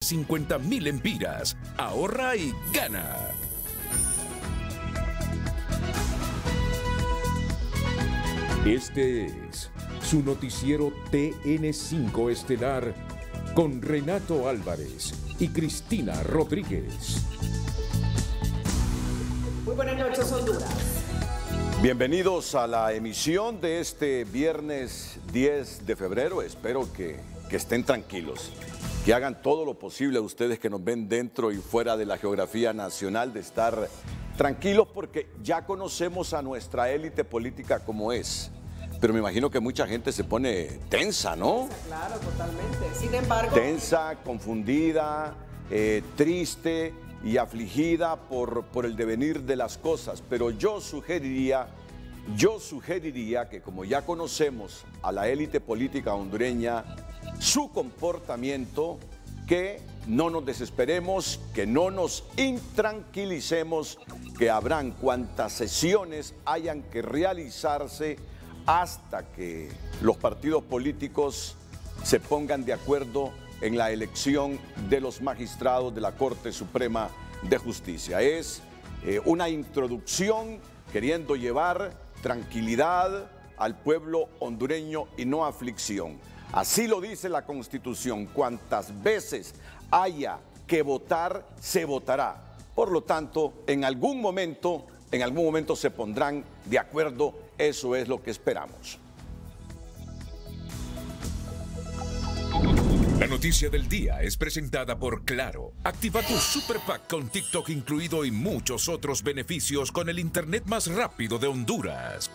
50.000 empiras. Ahorra y gana. Este es su noticiero TN5 Estelar con Renato Álvarez y Cristina Rodríguez. Muy buenas noches, Honduras. Bienvenidos a la emisión de este viernes 10 de febrero. Espero que estén tranquilos, que hagan todo lo posible ustedes que nos ven dentro y fuera de la geografía nacional de estar tranquilos, porque ya conocemos a nuestra élite política como es. Pero me imagino que mucha gente se pone tensa, ¿no? Claro, totalmente. Sin embargo, tensa, confundida, triste y afligida por el devenir de las cosas. Pero yo sugeriría que, como ya conocemos a la élite política hondureña, su comportamiento, que no nos desesperemos, que no nos intranquilicemos, que habrán cuantas sesiones hayan que realizarse hasta que los partidos políticos se pongan de acuerdo en la elección de los magistrados de la Corte Suprema de Justicia. Es una introducción queriendo llevar tranquilidad al pueblo hondureño y no aflicción. Así lo dice la Constitución: cuantas veces haya que votar, se votará. Por lo tanto, en algún momento se pondrán de acuerdo. Eso es lo que esperamos. La noticia del día es presentada por Claro. Activa tu Super Pack con TikTok incluido y muchos otros beneficios con el internet más rápido de Honduras.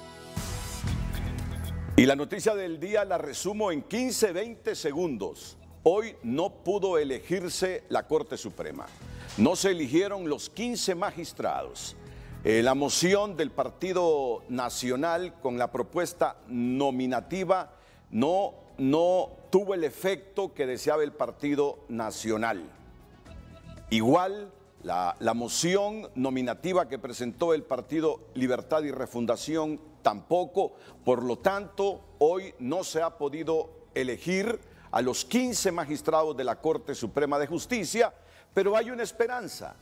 Y la noticia del día la resumo en 15-20 segundos. Hoy no pudo elegirse la Corte Suprema. No se eligieron los 15 magistrados. La moción del Partido Nacional con la propuesta nominativa no tuvo el efecto que deseaba el Partido Nacional. Igual, la moción nominativa que presentó el Partido Libertad y Refundación tampoco. Por lo tanto, hoy no se ha podido elegir a los 15 magistrados de la Corte Suprema de Justicia, pero hay una esperanza,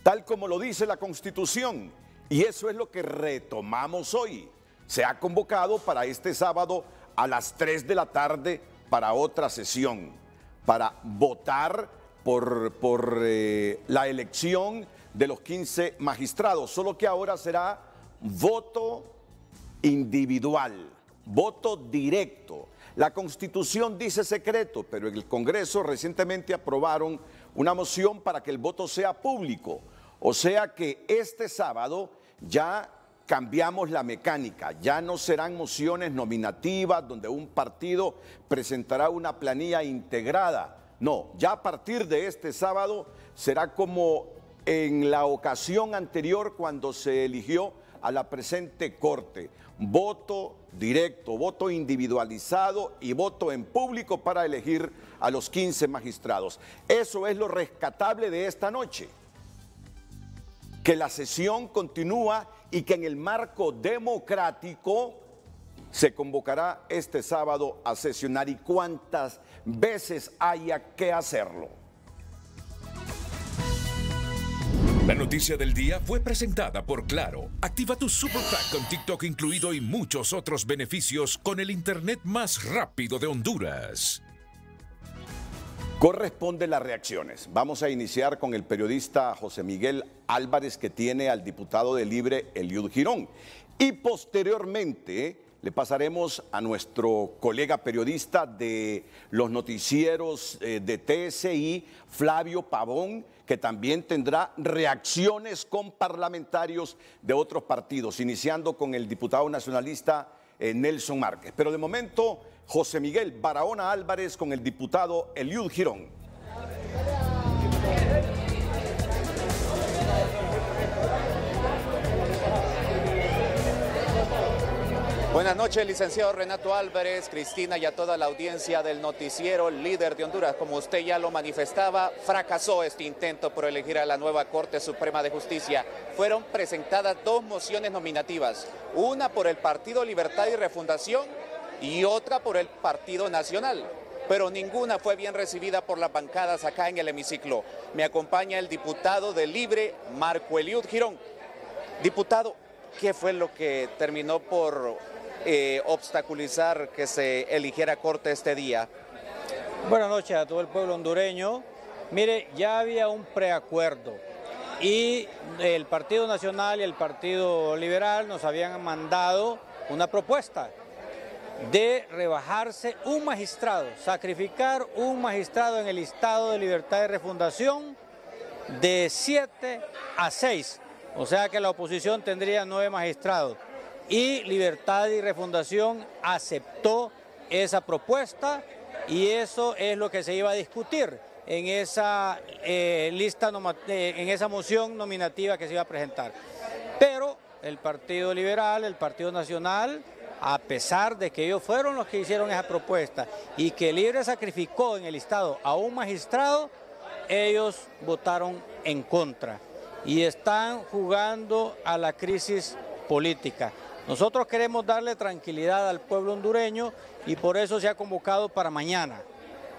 tal como lo dice la Constitución, y eso es lo que retomamos hoy. Se ha convocado para este sábado a las 3 de la tarde para otra sesión, para votar por la elección de los 15 magistrados, solo que ahora será voto individual, voto directo. La Constitución dice secreto, pero en el Congreso recientemente aprobaron una moción para que el voto sea público. O sea que este sábado ya cambiamos la mecánica, ya no serán mociones nominativas donde un partido presentará una planilla integrada. No, ya a partir de este sábado será como en la ocasión anterior cuando se eligió a la presente Corte: voto directo, voto individualizado y voto en público para elegir a los 15 magistrados. Eso es lo rescatable de esta noche, que la sesión continúa y que en el marco democrático se convocará este sábado a sesionar y cuantas veces haya que hacerlo. La noticia del día fue presentada por Claro. Activa tu Super Pack con TikTok incluido y muchos otros beneficios con el internet más rápido de Honduras. Corresponde las reacciones. Vamos a iniciar con el periodista José Miguel Álvarez, que tiene al diputado de Libre, Eliud Girón. Y posteriormente le pasaremos a nuestro colega periodista de los noticieros de TSI, Flavio Pavón, que también tendrá reacciones con parlamentarios de otros partidos, iniciando con el diputado nacionalista Nelson Márquez. Pero de momento, José Miguel Barahona Álvarez con el diputado Eliud Girón. Buenas noches, licenciado Renato Álvarez, Cristina y a toda la audiencia del noticiero Líder de Honduras. Como usted ya lo manifestaba, fracasó este intento por elegir a la nueva Corte Suprema de Justicia. Fueron presentadas dos mociones nominativas, una por el Partido Libertad y Refundación y otra por el Partido Nacional. pero ninguna fue bien recibida por las bancadas acá en el hemiciclo. Me acompaña el diputado de Libre, Marco Eliud Girón. Diputado, ¿qué fue lo que terminó por obstaculizar que se eligiera corte este día? Buenas noches a todo el pueblo hondureño. Mire, ya había un preacuerdo y el Partido Nacional y el Partido Liberal nos habían mandado una propuesta de rebajarse un magistrado, sacrificar un magistrado en el listado de libertad de refundación de 7 a 6. O sea que la oposición tendría 9 magistrados y Libertad y Refundación aceptó esa propuesta y eso es lo que se iba a discutir en esa en esa moción nominativa que se iba a presentar. Pero el Partido Liberal, el Partido Nacional, a pesar de que ellos fueron los que hicieron esa propuesta y que Libre sacrificó en el listado a un magistrado, ellos votaron en contra y están jugando a la crisis política. Nosotros queremos darle tranquilidad al pueblo hondureño y por eso se ha convocado para mañana.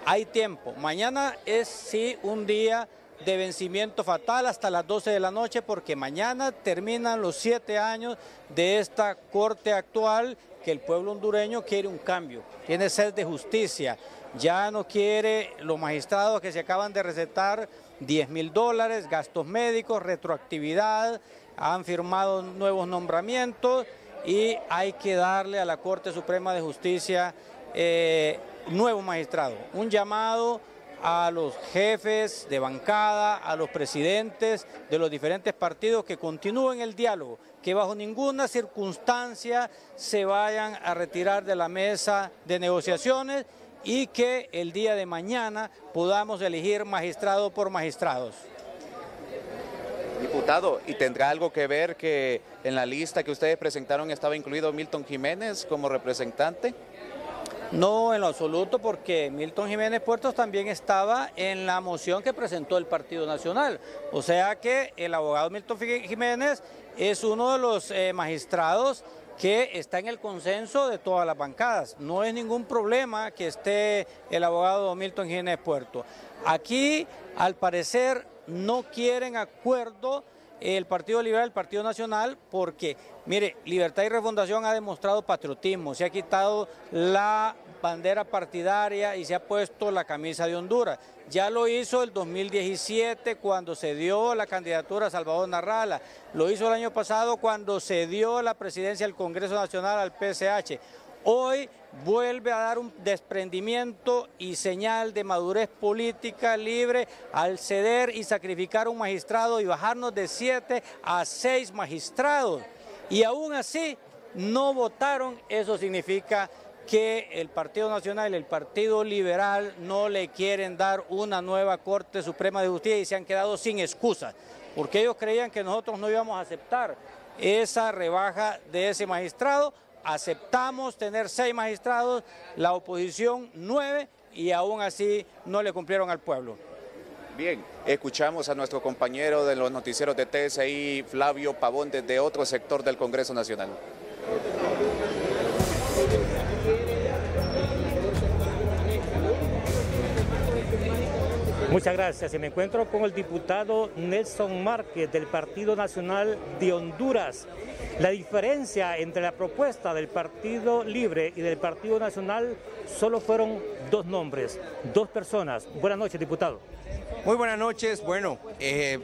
Hay tiempo. Mañana es sí un día de vencimiento fatal hasta las 12 de la noche porque mañana terminan los 7 años de esta corte actual que el pueblo hondureño quiere un cambio, tiene sed de justicia. Ya no quiere los magistrados que se acaban de recetar $10,000, gastos médicos, retroactividad, han firmado nuevos nombramientos y hay que darle a la Corte Suprema de Justicia nuevos magistrados. Un llamado a los jefes de bancada, a los presidentes de los diferentes partidos que continúen el diálogo, que bajo ninguna circunstancia se vayan a retirar de la mesa de negociaciones y que el día de mañana podamos elegir magistrado por magistrados. Diputado, ¿y tendrá algo que ver que en la lista que ustedes presentaron estaba incluido Milton Jiménez como representante? No, en lo absoluto, porque Milton Jiménez Puertos también estaba en la moción que presentó el Partido Nacional. O sea que el abogado Milton Jiménez es uno de los magistrados que está en el consenso de todas las bancadas. No es ningún problema que esté el abogado Milton Jiménez Puerto. Aquí, al parecer, no quieren acuerdo el Partido Liberal, el Partido Nacional, porque, mire, Libertad y Refundación ha demostrado patriotismo, se ha quitado la bandera partidaria y se ha puesto la camisa de Honduras. Ya lo hizo el 2017 cuando se dio la candidatura a Salvador Narrala, lo hizo el año pasado cuando se dio la presidencia del Congreso Nacional al PSH. Hoy vuelve a dar un desprendimiento y señal de madurez política Libre al ceder y sacrificar un magistrado y bajarnos de 7 a 6 magistrados. Y aún así no votaron, eso significa que el Partido Nacional y el Partido Liberal no le quieren dar una nueva Corte Suprema de Justicia y se han quedado sin excusas, porque ellos creían que nosotros no íbamos a aceptar esa rebaja de ese magistrado. Aceptamos tener 6 magistrados, la oposición 9 y aún así no le cumplieron al pueblo. Bien, escuchamos a nuestro compañero de los noticieros de TSI, Flavio Pavón, desde otro sector del Congreso Nacional. Muchas gracias. Me encuentro con el diputado Nelson Márquez del Partido Nacional de Honduras. La diferencia entre la propuesta del Partido Libre y del Partido Nacional solo fueron 2 nombres, 2 personas. Buenas noches, diputado. Muy buenas noches. Bueno,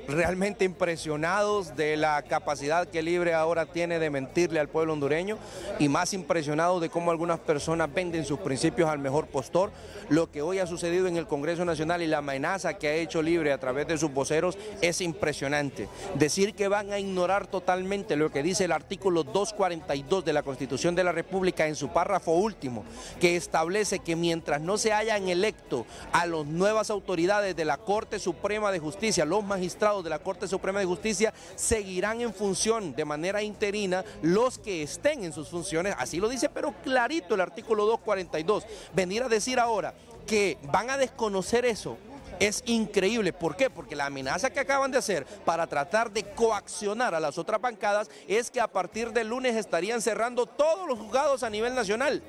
realmente impresionados de la capacidad que Libre ahora tiene de mentirle al pueblo hondureño y más impresionados de cómo algunas personas venden sus principios al mejor postor. Lo que hoy ha sucedido en el Congreso Nacional y la amenaza que ha hecho Libre a través de sus voceros es impresionante. Decir que van a ignorar totalmente lo que dice el artículo 242 de la Constitución de la República en su párrafo último, que establece que mientras no se hayan electo a las nuevas autoridades de la Corte Suprema de Justicia, los magistrados de la Corte Suprema de Justicia seguirán en función de manera interina los que estén en sus funciones, así lo dice pero clarito el artículo 242. Venir a decir ahora que van a desconocer eso es increíble. ¿Por qué? Porque la amenaza que acaban de hacer para tratar de coaccionar a las otras bancadas es que a partir del lunes estarían cerrando todos los juzgados a nivel nacional.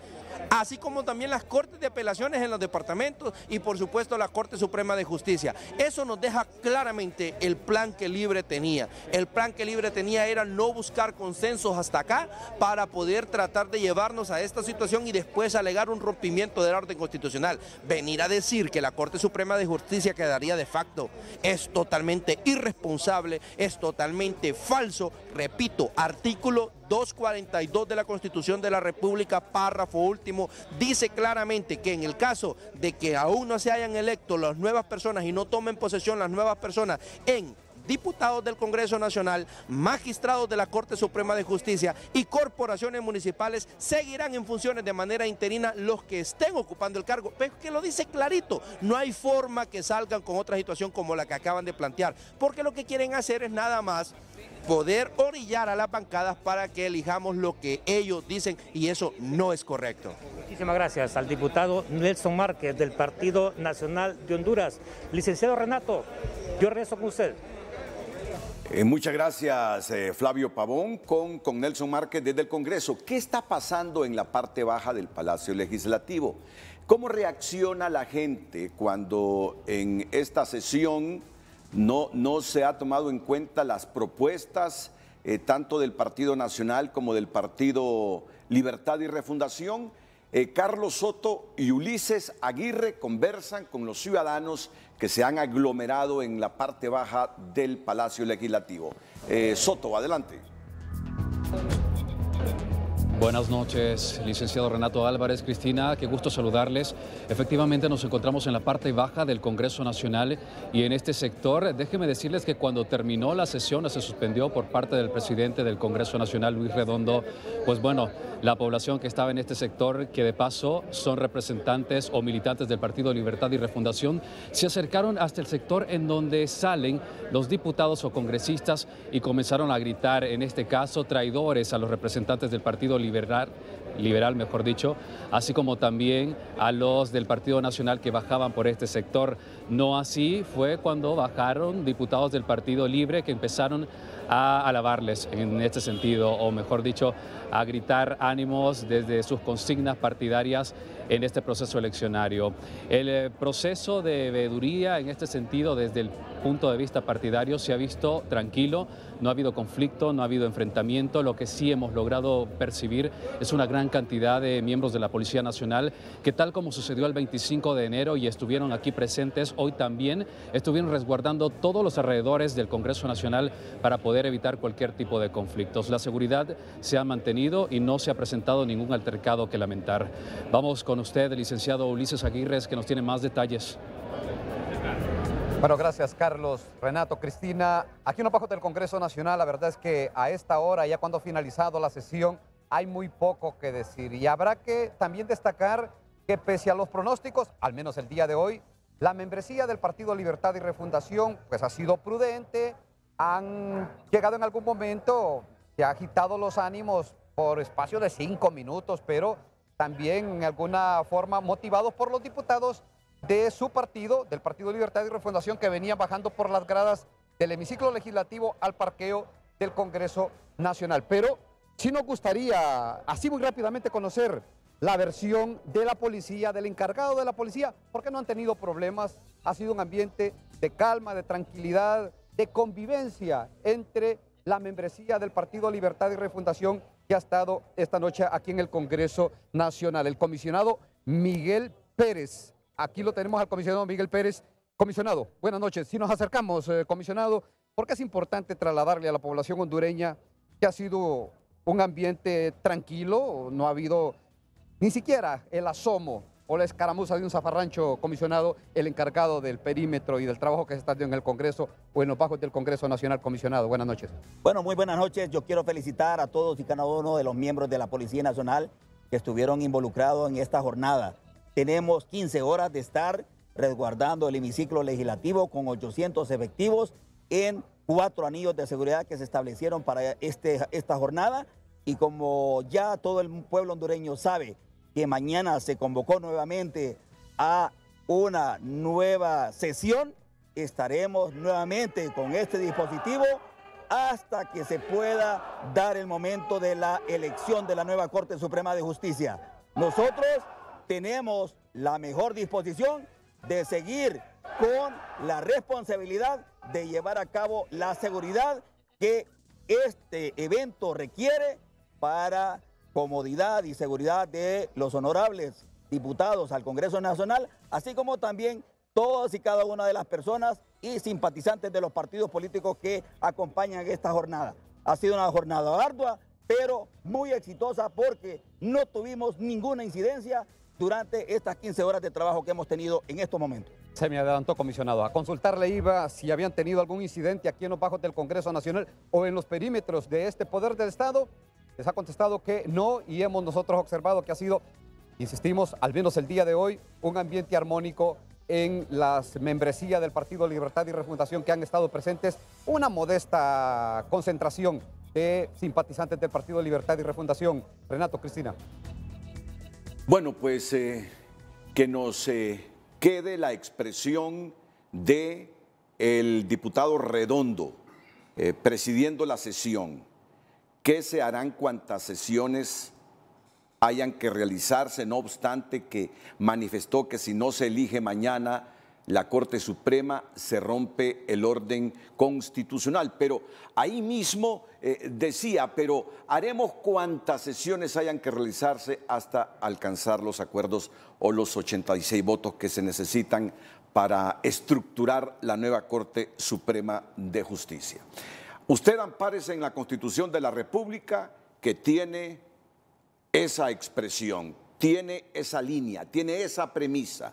así como también las Cortes de Apelaciones en los departamentos y por supuesto la Corte Suprema de Justicia. Eso nos deja claramente el plan que Libre tenía. El plan que Libre tenía era no buscar consensos hasta acá para poder tratar de llevarnos a esta situación y después alegar un rompimiento del orden constitucional. Venir a decir que la Corte Suprema de Justicia quedaría de facto es totalmente irresponsable, es totalmente falso. Repito, artículo 242 de la Constitución de la República, párrafo último, dice claramente que en el caso de que aún no se hayan electo las nuevas personas y no tomen posesión las nuevas personas en diputados del Congreso Nacional, magistrados de la Corte Suprema de Justicia y corporaciones municipales, seguirán en funciones de manera interina los que estén ocupando el cargo. Pero que lo dice clarito, no hay forma que salgan con otra situación como la que acaban de plantear, porque lo que quieren hacer es nada más poder orillar a las bancadas para que elijamos lo que ellos dicen, y eso no es correcto. Muchísimas gracias al diputado Nelson Márquez del Partido Nacional de Honduras. Licenciado Renato, yo regreso con usted. Muchas gracias, Flavio Pavón, con Nelson Márquez desde el Congreso. ¿Qué está pasando en la parte baja del Palacio Legislativo? ¿Cómo reacciona la gente cuando en esta sesión no se ha tomado en cuenta las propuestas tanto del Partido Nacional como del Partido Libertad y Refundación? Carlos Soto y Ulises Aguirre conversan con los ciudadanos que se han aglomerado en la parte baja del Palacio Legislativo. Soto, adelante. Buenas noches, licenciado Renato Álvarez, Cristina, qué gusto saludarles. Efectivamente nos encontramos en la parte baja del Congreso Nacional y en este sector, déjenme decirles que cuando terminó la sesión, se suspendió por parte del presidente del Congreso Nacional, Luis Redondo, pues bueno, la población que estaba en este sector, que de paso son representantes o militantes del Partido Libertad y Refundación, se acercaron hasta el sector en donde salen los diputados o congresistas y comenzaron a gritar, en este caso, traidores a los representantes del Partido Liberal, mejor dicho, así como también a los del Partido Nacional que bajaban por este sector. No así fue cuando bajaron diputados del Partido Libre que empezaron a alabarles en este sentido, o mejor dicho, a gritar ánimos desde sus consignas partidarias en este proceso eleccionario. El proceso de veeduría en este sentido, desde el punto de vista partidario, se ha visto tranquilo, no ha habido conflicto, no ha habido enfrentamiento. Lo que sí hemos logrado percibir es una gran cantidad de miembros de la Policía Nacional que, tal como sucedió el 25 de enero y estuvieron aquí presentes, hoy también estuvieron resguardando todos los alrededores del Congreso Nacional para poder evitar cualquier tipo de conflictos. La seguridad se ha mantenido y no se ha presentado ningún altercado que lamentar. Vamos con usted, el licenciado Ulises Aguirre, que nos tiene más detalles. Bueno, gracias Carlos, Renato, Cristina. Aquí en los bajos del Congreso Nacional, la verdad es que a esta hora, ya cuando ha finalizado la sesión, hay muy poco que decir. Y habrá que también destacar que pese a los pronósticos, al menos el día de hoy, la membresía del Partido Libertad y Refundación pues ha sido prudente, han llegado en algún momento, se ha agitado los ánimos por espacio de 5 minutos, pero también en alguna forma motivados por los diputados de su partido, del Partido Libertad y Refundación, que venían bajando por las gradas del hemiciclo legislativo al parqueo del Congreso Nacional. Pero sí nos gustaría, así muy rápidamente, conocer la versión de la policía, del encargado de la policía, porque no han tenido problemas. Ha sido un ambiente de calma, de tranquilidad, de convivencia entre la membresía del Partido Libertad y Refundación que ha estado esta noche aquí en el Congreso Nacional. El comisionado Miguel Pérez. Aquí lo tenemos al comisionado Miguel Pérez. Comisionado, buenas noches. Si nos acercamos, comisionado, porque es importante trasladarle a la población hondureña que ha sido un ambiente tranquilo, no ha habido ni siquiera el asomo o la escaramuza de un zafarrancho, comisionado, el encargado del perímetro y del trabajo que se está haciendo en el Congreso o en los bajos del Congreso Nacional. Comisionado, buenas noches. Bueno, muy buenas noches. Yo quiero felicitar a todos y cada uno de los miembros de la Policía Nacional que estuvieron involucrados en esta jornada. Tenemos 15 horas de estar resguardando el hemiciclo legislativo con 800 efectivos en 4 anillos de seguridad que se establecieron para esta jornada. Y como ya todo el pueblo hondureño sabe que mañana se convocó nuevamente a una nueva sesión, estaremos nuevamente con este dispositivo hasta que se pueda dar el momento de la elección de la nueva Corte Suprema de Justicia. nosotros tenemos la mejor disposición de seguir con la responsabilidad de llevar a cabo la seguridad que este evento requiere para comodidad y seguridad de los honorables diputados al Congreso Nacional, así como también todas y cada una de las personas y simpatizantes de los partidos políticos que acompañan esta jornada. Ha sido una jornada ardua, pero muy exitosa porque no tuvimos ninguna incidencia durante estas 15 horas de trabajo que hemos tenido en estos momentos. Se me adelantó, comisionado. A consultarle iba si habían tenido algún incidente aquí en los bajos del Congreso Nacional o en los perímetros de este poder del Estado. Les ha contestado que no, y hemos nosotros observado que ha sido, insistimos, al menos el día de hoy, un ambiente armónico en las membresías del Partido Libertad y Refundación que han estado presentes, una modesta concentración de simpatizantes del Partido Libertad y Refundación. Renato, Cristina. Bueno, pues que nos quede la expresión de el diputado Redondo presidiendo la sesión. ¿Qué se harán cuantas sesiones hayan que realizarse? No obstante que manifestó que si no se elige mañana la Corte Suprema se rompe el orden constitucional. Pero ahí mismo decía, pero haremos cuantas sesiones hayan que realizarse hasta alcanzar los acuerdos o los 86 votos que se necesitan para estructurar la nueva Corte Suprema de Justicia. Usted ampárese en la Constitución de la República que tiene esa expresión, tiene esa línea, tiene esa premisa,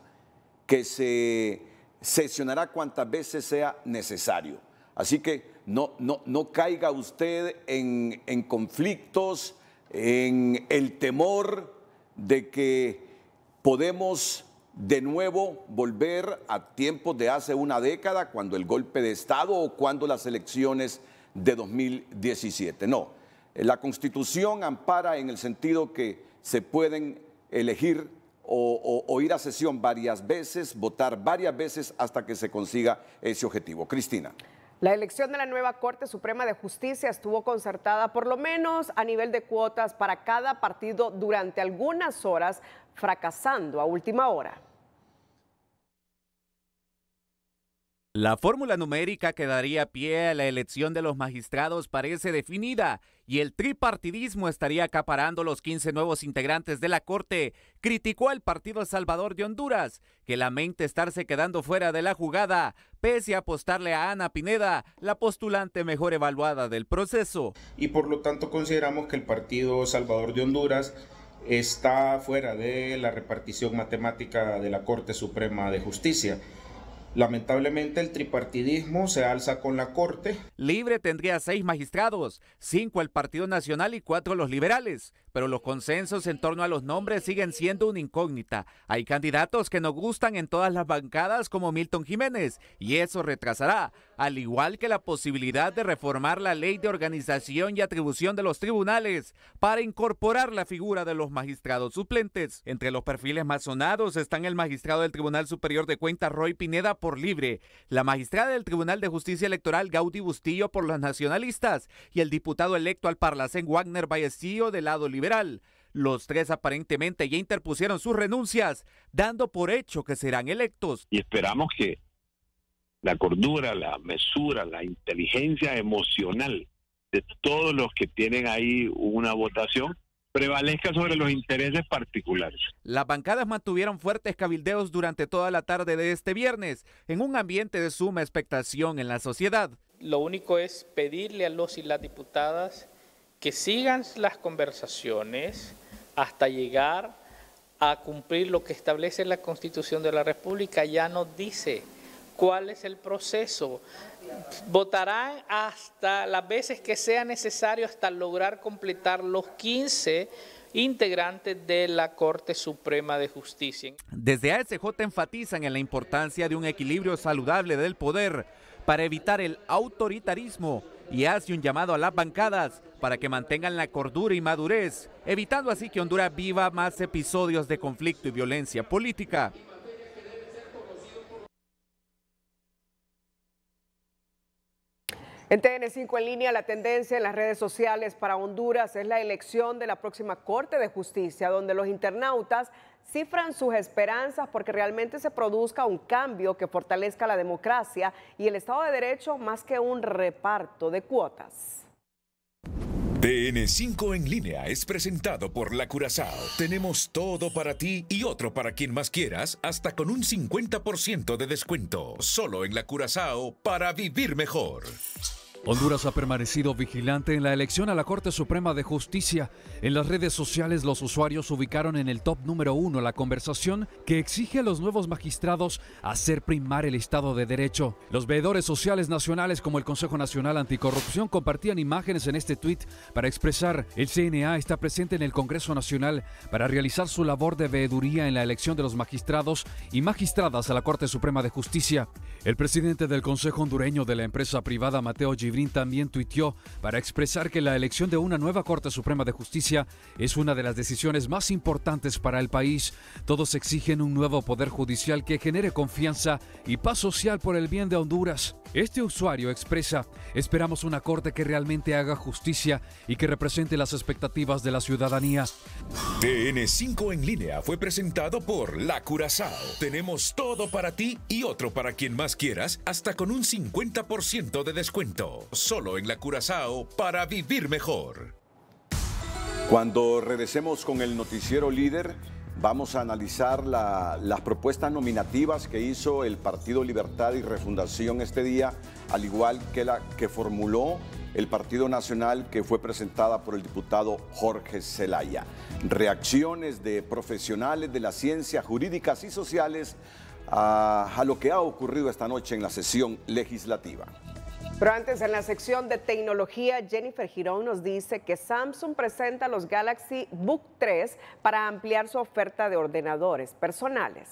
que se sesionará cuantas veces sea necesario. Así que no caiga usted en conflictos, en el temor de que podemos de nuevo volver a tiempos de hace una década, cuando el golpe de Estado o cuando las elecciones de 2017. No, la Constitución ampara en el sentido que se pueden elegir o ir a sesión varias veces, votar varias veces hasta que se consiga ese objetivo. Cristina. La elección de la nueva Corte Suprema de Justicia estuvo concertada por lo menos a nivel de cuotas para cada partido durante algunas horas, fracasando a última hora. La fórmula numérica que daría pie a la elección de los magistrados parece definida y el tripartidismo estaría acaparando los 15 nuevos integrantes de la Corte. Criticó al Partido Salvador de Honduras, que lamenta estarse quedando fuera de la jugada, pese a apostarle a Ana Pineda, la postulante mejor evaluada del proceso. Y por lo tanto consideramos que el Partido Salvador de Honduras está fuera de la repartición matemática de la Corte Suprema de Justicia. Lamentablemente el tripartidismo se alza con la Corte. Libre tendría 6 magistrados, 5 el Partido Nacional y 4 los liberales, pero los consensos en torno a los nombres siguen siendo una incógnita. Hay candidatos que no gustan en todas las bancadas como Milton Jiménez y eso retrasará, al igual que la posibilidad de reformar la ley de organización y atribución de los tribunales para incorporar la figura de los magistrados suplentes. Entre los perfiles más sonados están el magistrado del Tribunal Superior de Cuentas Roy Pineda por Libre, la magistrada del Tribunal de Justicia Electoral Gaudí Bustillo por los nacionalistas y el diputado electo al Parlacén Wagner Vallecillo del lado liberal. Los 3 aparentemente ya interpusieron sus renuncias, dando por hecho que serán electos. Y esperamos que la cordura, la mesura, la inteligencia emocional de todos los que tienen ahí una votación prevalezca sobre los intereses particulares. Las bancadas mantuvieron fuertes cabildeos durante toda la tarde de este viernes, en un ambiente de suma expectación en la sociedad. Lo único es pedirle a los y las diputadas que sigan las conversaciones hasta llegar a cumplir lo que establece la Constitución de la República. Ya nos dice cuál es el proceso. Votarán hasta las veces que sea necesario hasta lograr completar los 15 integrantes de la Corte Suprema de Justicia. Desde ASJ enfatizan en la importancia de un equilibrio saludable del poder para evitar el autoritarismo y hace un llamado a las bancadas para que mantengan la cordura y madurez, evitando así que Honduras viva más episodios de conflicto y violencia política. En TN5 en línea, la tendencia en las redes sociales para Honduras es la elección de la próxima Corte de Justicia, donde los internautas cifran sus esperanzas porque realmente se produzca un cambio que fortalezca la democracia y el Estado de Derecho más que un reparto de cuotas. TN5 en línea es presentado por La Curazao. Tenemos todo para ti y otro para quien más quieras, hasta con un 50% de descuento. Solo en La Curazao para vivir mejor. Honduras ha permanecido vigilante en la elección a la Corte Suprema de Justicia. En las redes sociales los usuarios ubicaron en el top número 1 la conversación que exige a los nuevos magistrados hacer primar el Estado de Derecho. Los veedores sociales nacionales como el Consejo Nacional Anticorrupción compartían imágenes en este tuit para expresar: el CNA está presente en el Congreso Nacional para realizar su labor de veeduría en la elección de los magistrados y magistradas a la Corte Suprema de Justicia. El presidente del Consejo Hondureño de la empresa privada, Mateo Gibrín, también tuiteó para expresar que la elección de una nueva Corte Suprema de Justicia es una de las decisiones más importantes para el país. Todos exigen un nuevo poder judicial que genere confianza y paz social por el bien de Honduras. Este usuario expresa: esperamos una corte que realmente haga justicia y que represente las expectativas de la ciudadanía. TN5 en línea fue presentado por La Curazao. Tenemos todo para ti y otro para quien más quieras, hasta con un 50% de descuento. Solo en La Curazao para vivir mejor. Cuando regresemos con el noticiero líder, vamos a analizar las propuestas nominativas que hizo el Partido Libertad y Refundación este día, al igual que la que formuló el Partido Nacional, que fue presentada por el diputado Jorge Zelaya. Reacciones de profesionales de las ciencias jurídicas y sociales a lo que ha ocurrido esta noche en la sesión legislativa. Pero antes, en la sección de tecnología, Jennifer Girón nos dice que Samsung presenta los Galaxy Book 3 para ampliar su oferta de ordenadores personales.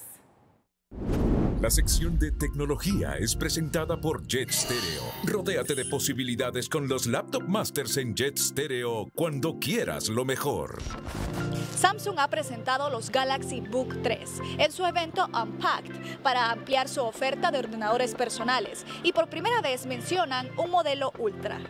La sección de tecnología es presentada por Jet Stereo. Rodéate de posibilidades con los Laptop Masters en Jet Stereo cuando quieras lo mejor. Samsung ha presentado los Galaxy Book 3 en su evento Unpacked para ampliar su oferta de ordenadores personales y por primera vez mencionan un modelo Ultra.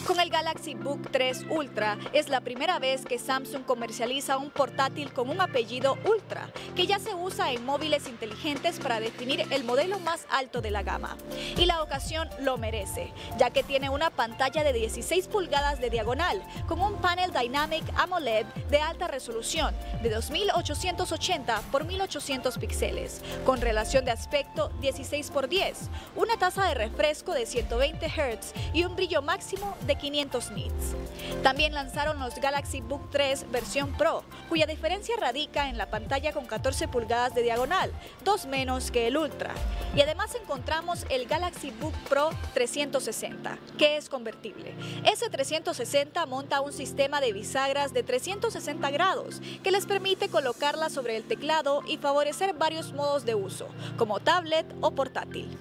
Con el Galaxy Book 3 Ultra es la primera vez que Samsung comercializa un portátil con un apellido Ultra, que ya se usa en móviles inteligentes para definir el modelo más alto de la gama. Y la ocasión lo merece, ya que tiene una pantalla de 16 pulgadas de diagonal, con un panel Dynamic AMOLED de alta resolución de 2880 por 1800 píxeles, con relación de aspecto 16:10, una tasa de refresco de 120 Hz y un brillo máximo de 500 nits. También lanzaron los Galaxy Book 3 versión Pro, cuya diferencia radica en la pantalla con 14 pulgadas de diagonal, 2 menos que el Ultra. Y además encontramos el Galaxy Book Pro 360, que es convertible. Ese 360 monta un sistema de bisagras de 360 grados, que les permite colocarla sobre el teclado y favorecer varios modos de uso, como tablet o portátil.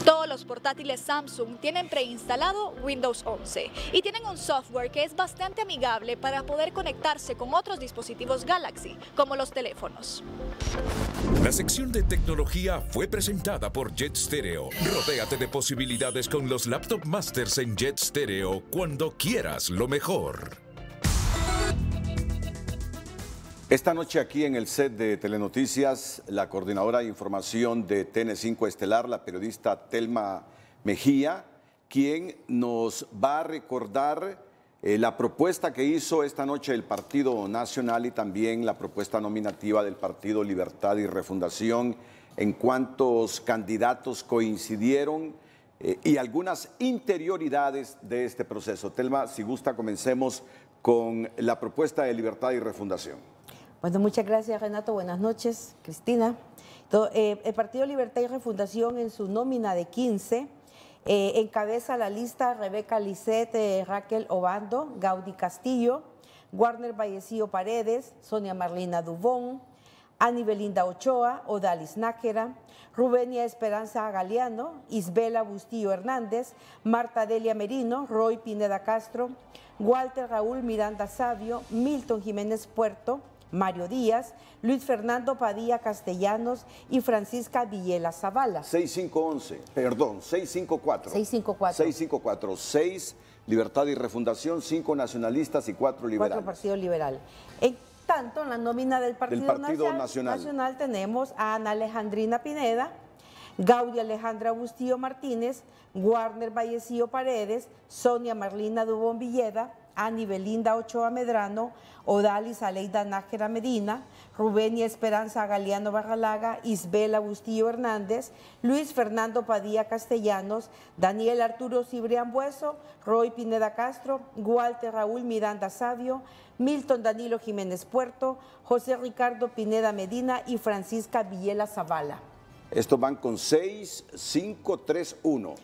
Todos los portátiles Samsung tienen preinstalado Windows 11 y tienen un software que es bastante amigable para poder conectarse con otros dispositivos Galaxy, como los teléfonos. La sección de tecnología fue presentada por Jet Stereo. Rodéate de posibilidades con los Laptop Masters en Jet Stereo cuando quieras lo mejor. Esta noche aquí en el set de Telenoticias, la coordinadora de información de TN5 Estelar, la periodista Telma Mejía, quien nos va a recordar la propuesta que hizo esta noche el Partido Nacional y también la propuesta nominativa del Partido Libertad y Refundación, en cuántos candidatos coincidieron y algunas interioridades de este proceso. Telma, si gusta, comencemos con la propuesta de Libertad y Refundación. Bueno, muchas gracias, Renato. Buenas noches, Cristina. El Partido Libertad y Refundación, en su nómina de 15, encabeza la lista Rebeca Lisset, Raquel Obando, Gaudí Castillo, Warner Vallecillo Paredes, Sonia Marlina Dubón, Ani Belinda Ochoa, Odalis Nájera, Rubenia Esperanza Galeano, Isbela Bustillo Hernández, Marta Delia Merino, Roy Pineda Castro, Walter Raúl Miranda Sabio, Milton Jiménez Puerto, Mario Díaz, Luis Fernando Padilla Castellanos y Francisca Villela Zavala. 6511, perdón, 654. 654. 654, 6 Libertad y Refundación, 5 nacionalistas y 4 liberales. 4 Partido Liberal. En tanto, en la nómina del Partido Nacional tenemos a Ana Alejandrina Pineda, Gaudia Alejandra Bustillo Martínez, Warner Vallecillo Paredes, Sonia Marlina Dubón Villeda, Ani Belinda Ochoa Medrano, Odalis Aleida Nájera Medina, Rubenia Esperanza Galeano Barralaga, Isbela Bustillo Hernández, Luis Fernando Padilla Castellanos, Daniel Arturo Cibrián Bueso, Roy Pineda Castro, Walter Raúl Miranda Sabio, Milton Danilo Jiménez Puerto, José Ricardo Pineda Medina y Francisca Villela Zavala. Estos van con 6, 5, 3, 1.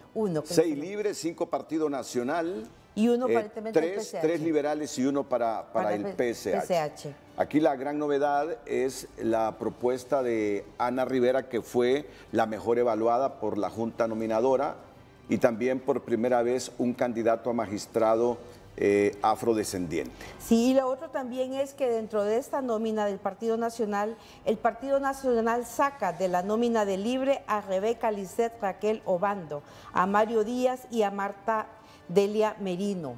6 libres, 5 Partido Nacional. Y uno aparentemente el PSH. 3 liberales y 1 para el PSH. Aquí la gran novedad es la propuesta de Ana Rivera, que fue la mejor evaluada por la Junta Nominadora, y también por primera vez un candidato a magistrado afrodescendiente. Sí, y lo otro también es que dentro de esta nómina del Partido Nacional, el Partido Nacional saca de la nómina de libre a Rebeca Lisset Raquel Obando, a Mario Díaz y a Marta Delia Merino,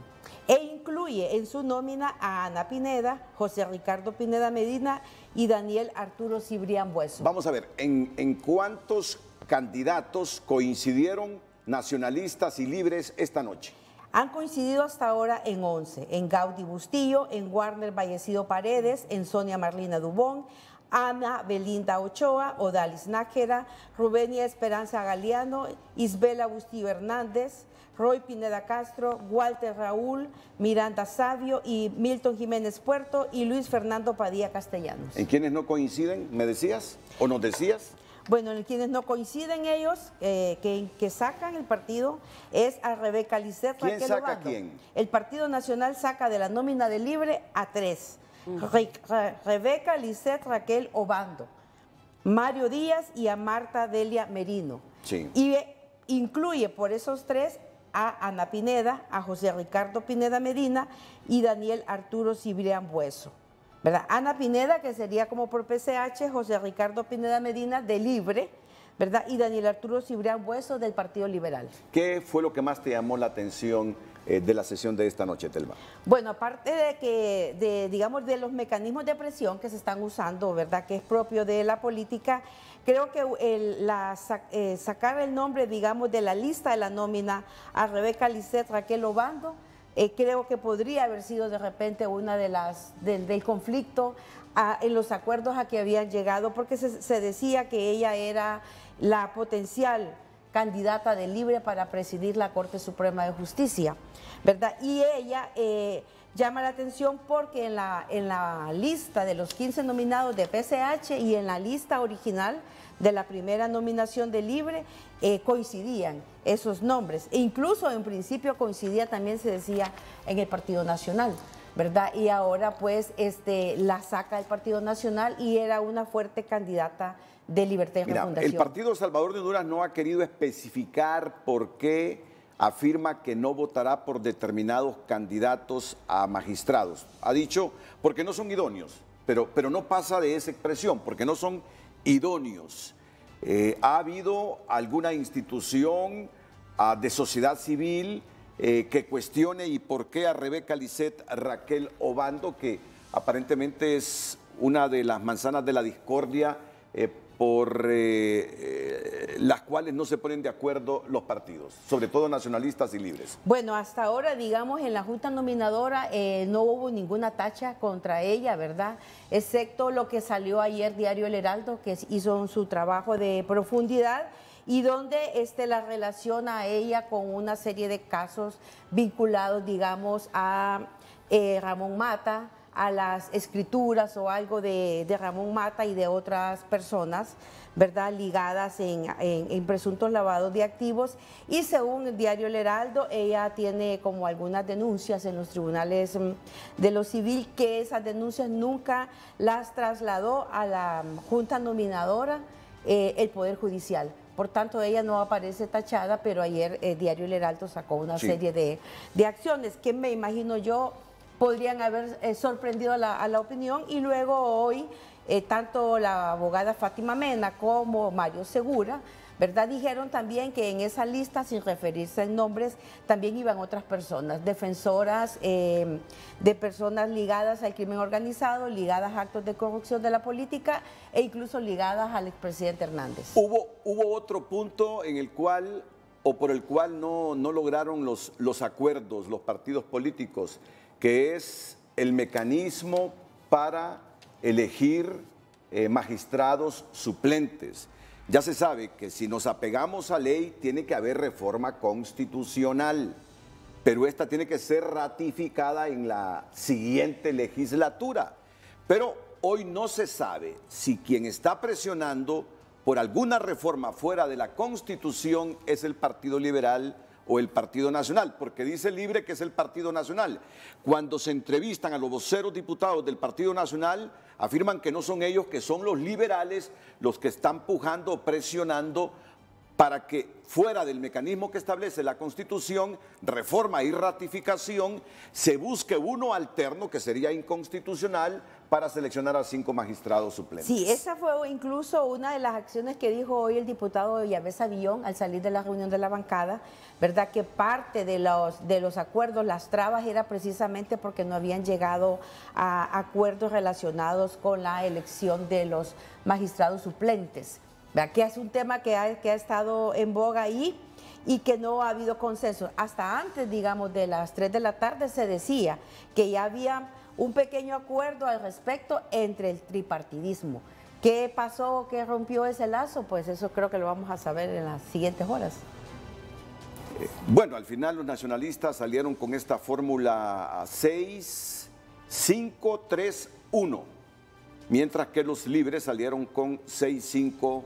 e incluye en su nómina a Ana Pineda, José Ricardo Pineda Medina y Daniel Arturo Cibrián Bueso. Vamos a ver, ¿en cuántos candidatos coincidieron nacionalistas y libres esta noche? Han coincidido hasta ahora en 11, en Gaudi Bustillo, en Warner Vallecillo Paredes, en Sonia Marlina Dubón, Ana Belinda Ochoa, Odalis Nájera, Rubenia Esperanza Galeano, Isbela Bustillo Hernández, Roy Pineda Castro, Walter Raúl Miranda Sabio y Milton Jiménez Puerto y Luis Fernando Padilla Castellanos. ¿En quiénes no coinciden, me decías o nos decías? Bueno, en quienes no coinciden ellos, que sacan el partido, es a Rebeca Lisset. ¿Quién saca a quién? El Partido Nacional saca de la nómina de libre a 3. Rebeca Lisset Raquel Obando, Mario Díaz y a Marta Delia Merino. Sí. Y incluye por esos 3 a Ana Pineda, a José Ricardo Pineda Medina y Daniel Arturo Cibrián Bueso. ¿Verdad? Ana Pineda, que sería como por PSH, José Ricardo Pineda Medina de Libre, ¿verdad? Y Daniel Arturo Cibrián Bueso del Partido Liberal. ¿Qué fue lo que más te llamó la atención de la sesión de esta noche, Telma? Bueno, aparte digamos, de los mecanismos de presión que se están usando, ¿verdad? Que es propio de la política, creo que sacar el nombre, digamos, de la lista de la nómina a Rebeca Lisset Raquel Obando, creo que podría haber sido de repente una de del conflicto en los acuerdos a que habían llegado, porque se decía que ella era la potencial candidata de Libre para presidir la Corte Suprema de Justicia, ¿verdad? Y ella llama la atención porque en la lista de los 15 nominados de PSH y en la lista original de la primera nominación de Libre coincidían esos nombres, e incluso en principio coincidía, también se decía, en el Partido Nacional, ¿verdad? Y ahora pues la saca el Partido Nacional y era una fuerte candidata de Libertad y Refundación. El Partido Salvador de Honduras no ha querido especificar por qué afirma que no votará por determinados candidatos a magistrados. Ha dicho, porque no son idóneos, pero no pasa de esa expresión, porque no son idóneos. ¿Ha habido alguna institución de sociedad civil que cuestione y por qué a Rebeca Lisset Raquel Obando, que aparentemente es una de las manzanas de la discordia por las cuales no se ponen de acuerdo los partidos, sobre todo nacionalistas y libres? Bueno, hasta ahora, digamos, en la Junta Nominadora no hubo ninguna tacha contra ella, ¿verdad? Excepto lo que salió ayer Diario El Heraldo, que hizo su trabajo de profundidad y donde la relaciona a ella con una serie de casos vinculados, digamos, a Ramón Mata, a las escrituras o algo de Ramón Mata y de otras personas, ¿verdad?, ligadas en presuntos lavados de activos. Y según el Diario El Heraldo, ella tiene como algunas denuncias en los tribunales de lo civil, que esas denuncias nunca las trasladó a la Junta Nominadora el Poder Judicial. Por tanto, ella no aparece tachada, pero ayer Diario El Heraldo sacó una serie de acciones que me imagino yo podrían haber sorprendido a la opinión, y luego hoy tanto la abogada Fátima Mena como Mario Segura, ¿verdad?, dijeron también que en esa lista, sin referirse en nombres, también iban otras personas, defensoras de personas ligadas al crimen organizado, ligadas a actos de corrupción de la política e incluso ligadas al expresidente Hernández. Hubo otro punto en el cual, o por el cual no lograron los acuerdos, los partidos políticos, que es el mecanismo para elegir magistrados suplentes. Ya se sabe que si nos apegamos a ley, tiene que haber reforma constitucional, pero esta tiene que ser ratificada en la siguiente legislatura. Pero hoy no se sabe si quien está presionando por alguna reforma fuera de la Constitución es el Partido Liberal o el Partido Nacional, porque dice Libre que es el Partido Nacional. Cuando se entrevistan a los voceros diputados del Partido Nacional, afirman que no son ellos, que son los liberales los que están pujando, presionando para que fuera del mecanismo que establece la Constitución, reforma y ratificación, se busque uno alterno que sería inconstitucional para seleccionar a 5 magistrados suplentes. Sí, esa fue incluso una de las acciones que dijo hoy el diputado Yavés Avillón al salir de la reunión de la bancada, ¿verdad?, que parte de los acuerdos, las trabas, era precisamente porque no habían llegado a acuerdos relacionados con la elección de los magistrados suplentes. ¿Verdad? Que es un tema que ha estado en boga ahí y que no ha habido consenso. Hasta antes, digamos, de las 3 de la tarde se decía que ya había un pequeño acuerdo al respecto entre el tripartidismo. ¿Qué pasó? ¿Qué rompió ese lazo? Pues eso creo que lo vamos a saber en las siguientes horas. Bueno, al final los nacionalistas salieron con esta fórmula 6-5-3-1. Mientras que los libres salieron con 6-5-4.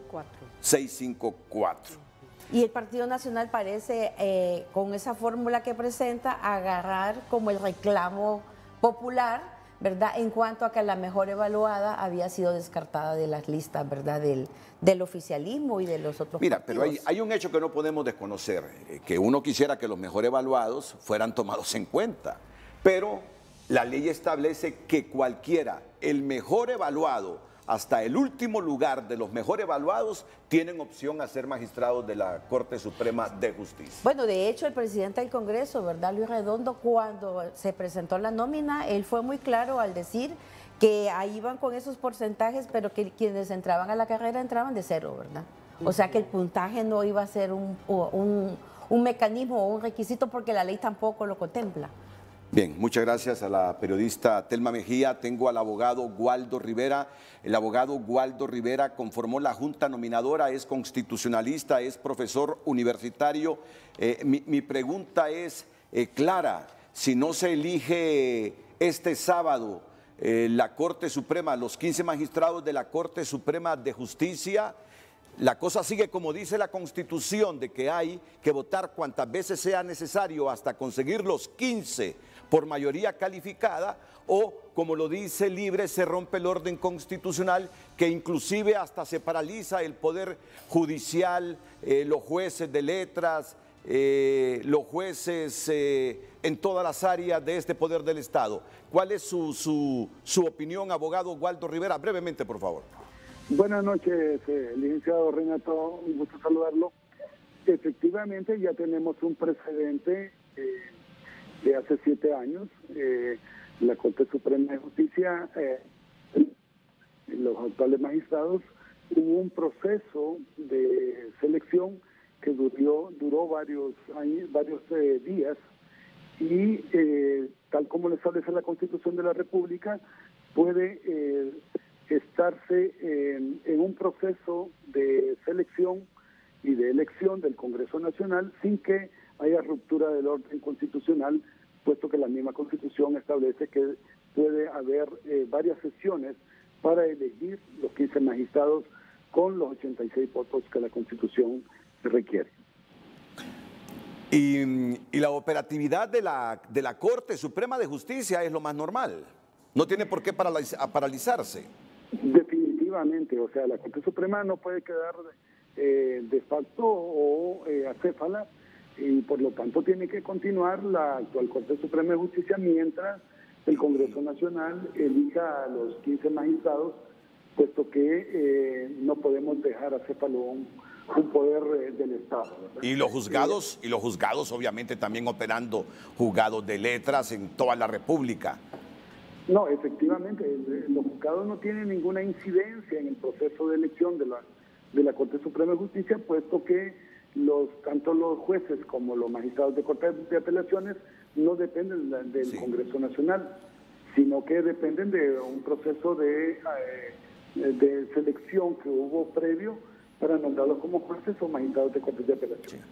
Y el Partido Nacional parece, con esa fórmula que presenta, agarrar como el reclamo popular, ¿verdad?, en cuanto a que la mejor evaluada había sido descartada de las listas, ¿verdad?, del oficialismo y de los otros partidos. Pero hay un hecho que no podemos desconocer, que uno quisiera que los mejor evaluados fueran tomados en cuenta, pero la ley establece que cualquiera, el mejor evaluado, hasta el último lugar de los mejor evaluados, tienen opción a ser magistrados de la Corte Suprema de Justicia. Bueno, de hecho, el presidente del Congreso, ¿verdad?, Luis Redondo, cuando se presentó la nómina, él fue muy claro al decir que ahí iban con esos porcentajes, pero que quienes entraban a la carrera entraban de 0, ¿verdad? O sea que el puntaje no iba a ser un mecanismo o un requisito, porque la ley tampoco lo contempla. Bien, muchas gracias a la periodista Telma Mejía. Tengo al abogado Waldo Rivera. El abogado Waldo Rivera conformó la junta nominadora, es constitucionalista, es profesor universitario. Mi pregunta es clara: si no se elige este sábado la Corte Suprema, los 15 magistrados de la Corte Suprema de Justicia, la cosa sigue como dice la Constitución, de que hay que votar cuantas veces sea necesario hasta conseguir los 15 por mayoría calificada, o como lo dice Libre, se rompe el orden constitucional, que inclusive hasta se paraliza el poder judicial, los jueces de letras, los jueces en todas las áreas de este poder del Estado. ¿Cuál es su opinión, abogado Waldo Rivera? Brevemente, por favor. Buenas noches, licenciado Renato, un gusto saludarlo. Efectivamente, ya tenemos un precedente de hace 7 años. La Corte Suprema de Justicia, los actuales magistrados, hubo un proceso de selección que duró varios años, varios días, y tal como lo establece la Constitución de la República, puede estarse en un proceso de selección y de elección del Congreso Nacional sin que haya ruptura del orden constitucional, puesto que la misma Constitución establece que puede haber varias sesiones para elegir los 15 magistrados con los 86 votos que la Constitución requiere. Y la operatividad de la Corte Suprema de Justicia es lo más normal. No tiene por qué paralizarse. Definitivamente, o sea, la Corte Suprema no puede quedar de facto o acéfala, y por lo tanto tiene que continuar la actual Corte Suprema de Justicia mientras el Congreso Nacional elija a los 15 magistrados, puesto que no podemos dejar a Cefalón un poder del Estado, ¿verdad? Y los juzgados obviamente también operando juzgados de letras en toda la República. No, efectivamente, los juzgados no tienen ninguna incidencia en el proceso de elección de la Corte Suprema de Justicia, puesto que tanto los jueces como los magistrados de Corte de Apelaciones no dependen del Congreso Nacional, sino que dependen de un proceso de selección que hubo previo para nombrarlos como jueces o magistrados de Corte de Apelaciones.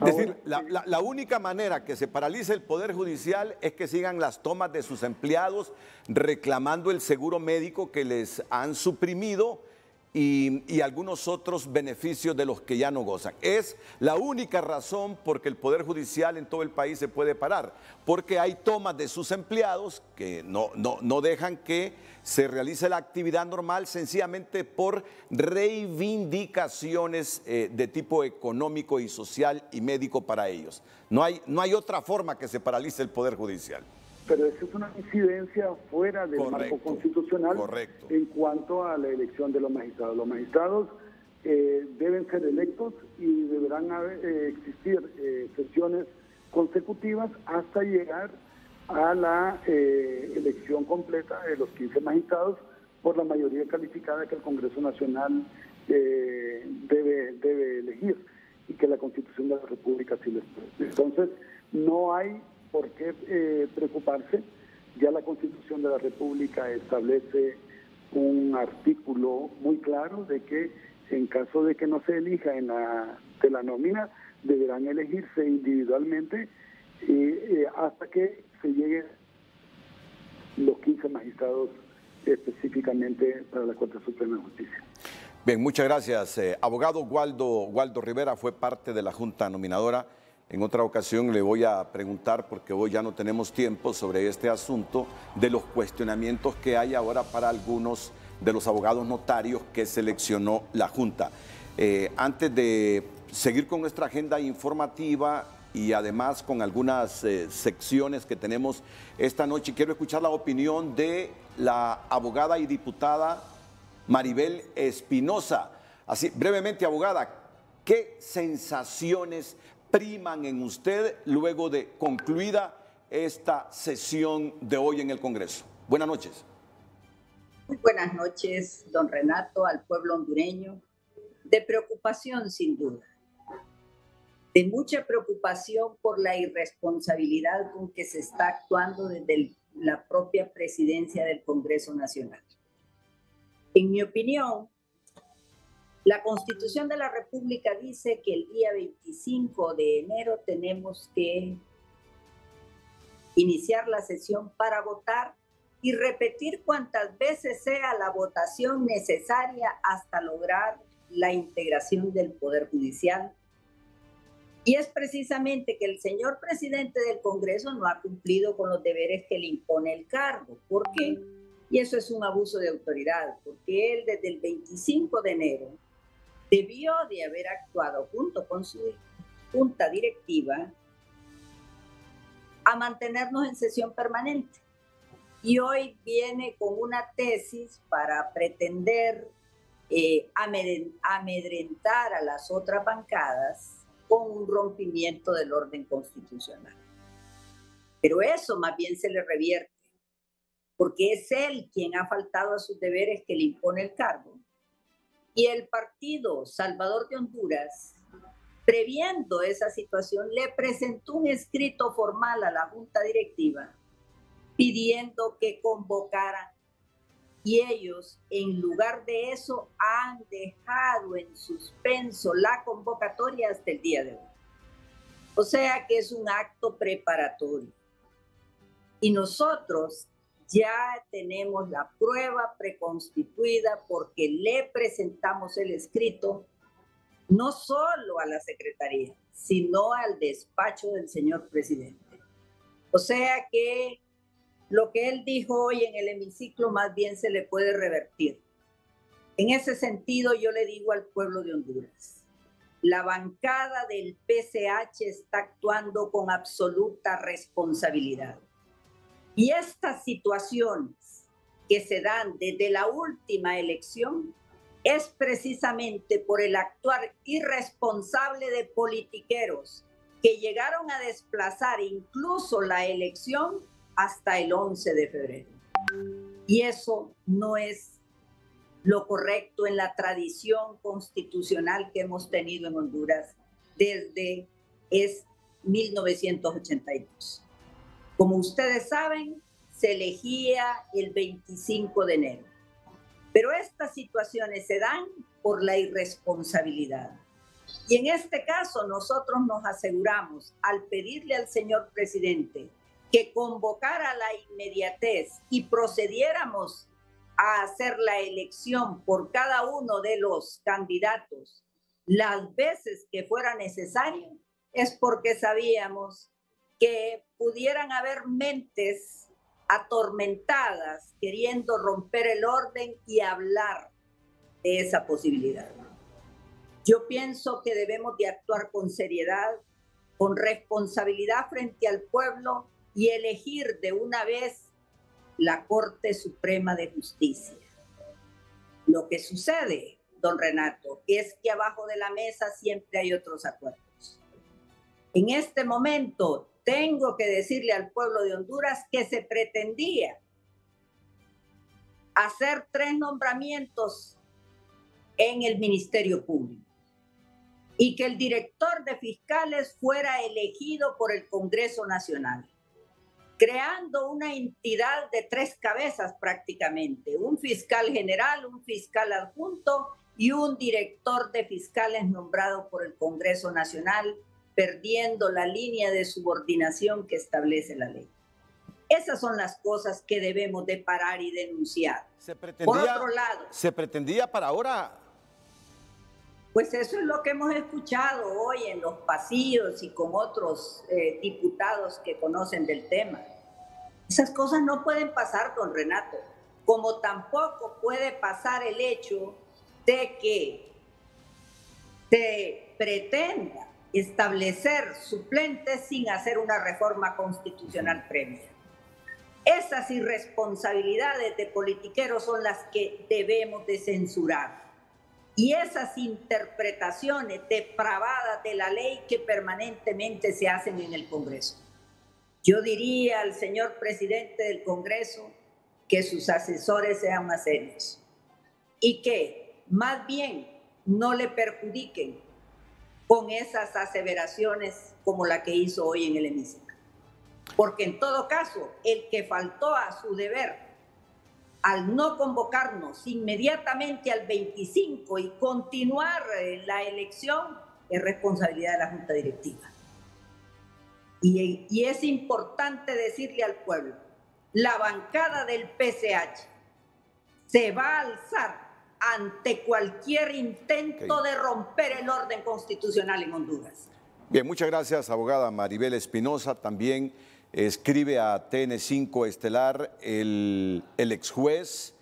Es decir, la única manera que se paralice el Poder Judicial es que sigan las tomas de sus empleados reclamando el seguro médico que les han suprimido y algunos otros beneficios de los que ya no gozan. Es la única razón por que el Poder Judicial en todo el país se puede parar, porque hay tomas de sus empleados que no dejan que se realice la actividad normal sencillamente por reivindicaciones de tipo económico y social y médico para ellos. No hay otra forma que se paralice el Poder Judicial. Pero eso es una incidencia fuera del marco constitucional en cuanto a la elección de los magistrados. Los magistrados deben ser electos y deberán existir sesiones consecutivas hasta llegar a la elección completa de los 15 magistrados por la mayoría calificada que el Congreso Nacional debe elegir y que la Constitución de la República sí les puede. Entonces, no hay por qué preocuparse. Ya la Constitución de la República establece un artículo muy claro de que en caso de que no se elija de la nómina, deberán elegirse individualmente hasta que se lleguen los 15 magistrados específicamente para la Corte Suprema de Justicia. Bien, muchas gracias. Abogado Waldo Rivera fue parte de la Junta Nominadora. En otra ocasión le voy a preguntar, porque hoy ya no tenemos tiempo, sobre este asunto de los cuestionamientos que hay ahora para algunos de los abogados notarios que seleccionó la Junta. Antes de seguir con nuestra agenda informativa y además con algunas secciones que tenemos esta noche, quiero escuchar la opinión de la abogada y diputada Maribel Espinosa. Así, brevemente, abogada, ¿qué sensaciones priman en usted luego de concluida esta sesión de hoy en el Congreso? Buenas noches. Muy buenas noches, don Renato, al pueblo hondureño. De preocupación, sin duda. De mucha preocupación por la irresponsabilidad con que se está actuando desde la propia presidencia del Congreso Nacional. En mi opinión, la Constitución de la República dice que el día 25 de enero tenemos que iniciar la sesión para votar y repetir cuantas veces sea la votación necesaria hasta lograr la integración del Poder Judicial. Y es precisamente que el señor presidente del Congreso no ha cumplido con los deberes que le impone el cargo. ¿Por qué? Y eso es un abuso de autoridad, porque él desde el 25 de enero debió de haber actuado junto con su junta directiva a mantenernos en sesión permanente. Y hoy viene con una tesis para pretender amedrentar a las otras bancadas con un rompimiento del orden constitucional. Pero eso más bien se le revierte, porque es él quien ha faltado a sus deberes que le impone el cargo. Y el Partido Salvador de Honduras, previendo esa situación, le presentó un escrito formal a la Junta Directiva pidiendo que convocaran, y ellos, en lugar de eso, han dejado en suspenso la convocatoria hasta el día de hoy. O sea que es un acto preparatorio. Y nosotros ya tenemos la prueba preconstituida porque le presentamos el escrito no solo a la Secretaría, sino al despacho del señor presidente. O sea que lo que él dijo hoy en el hemiciclo más bien se le puede revertir. En ese sentido, yo le digo al pueblo de Honduras, la bancada del PCH está actuando con absoluta responsabilidad. Y estas situaciones que se dan desde la última elección es precisamente por el actuar irresponsable de politiqueros que llegaron a desplazar incluso la elección hasta el 11 de febrero. Y eso no es lo correcto en la tradición constitucional que hemos tenido en Honduras desde 1982. Como ustedes saben, se elegía el 25 de enero. Pero estas situaciones se dan por la irresponsabilidad. Y en este caso nosotros nos aseguramos, al pedirle al señor presidente que convocara la inmediatez y procediéramos a hacer la elección por cada uno de los candidatos las veces que fuera necesario, es porque sabíamos que pudieran haber mentes atormentadas queriendo romper el orden y hablar de esa posibilidad. Yo pienso que debemos de actuar con seriedad, con responsabilidad frente al pueblo y elegir de una vez la Corte Suprema de Justicia. Lo que sucede, don Renato, es que abajo de la mesa siempre hay otros acuerdos. En este momento tengo que decirle al pueblo de Honduras que se pretendía hacer 3 nombramientos en el Ministerio Público y que el director de fiscales fuera elegido por el Congreso Nacional, creando una entidad de 3 cabezas prácticamente, un fiscal general, un fiscal adjunto y un director de fiscales nombrado por el Congreso Nacional, perdiendo la línea de subordinación que establece la ley. Esas son las cosas que debemos de parar y denunciar. Por otro lado, ¿se pretendía para ahora? Pues eso es lo que hemos escuchado hoy en los pasillos y con otros diputados que conocen del tema. Esas cosas no pueden pasar, don Renato, como tampoco puede pasar el hecho de que se pretenda establecer suplentes sin hacer una reforma constitucional previa. Esas irresponsabilidades de politiqueros son las que debemos de censurar. Y esas interpretaciones depravadas de la ley que permanentemente se hacen en el Congreso. Yo diría al señor presidente del Congreso que sus asesores sean más serios y que más bien no le perjudiquen con esas aseveraciones como la que hizo hoy en el hemiciclo. Porque en todo caso, el que faltó a su deber al no convocarnos inmediatamente al 25 y continuar la elección es responsabilidad de la Junta Directiva. Y es importante decirle al pueblo, la bancada del PCH se va a alzar ante cualquier intento de romper el orden constitucional en Honduras. Bien, muchas gracias, abogada Maribel Espinosa. También escribe a TN5 Estelar el ex juez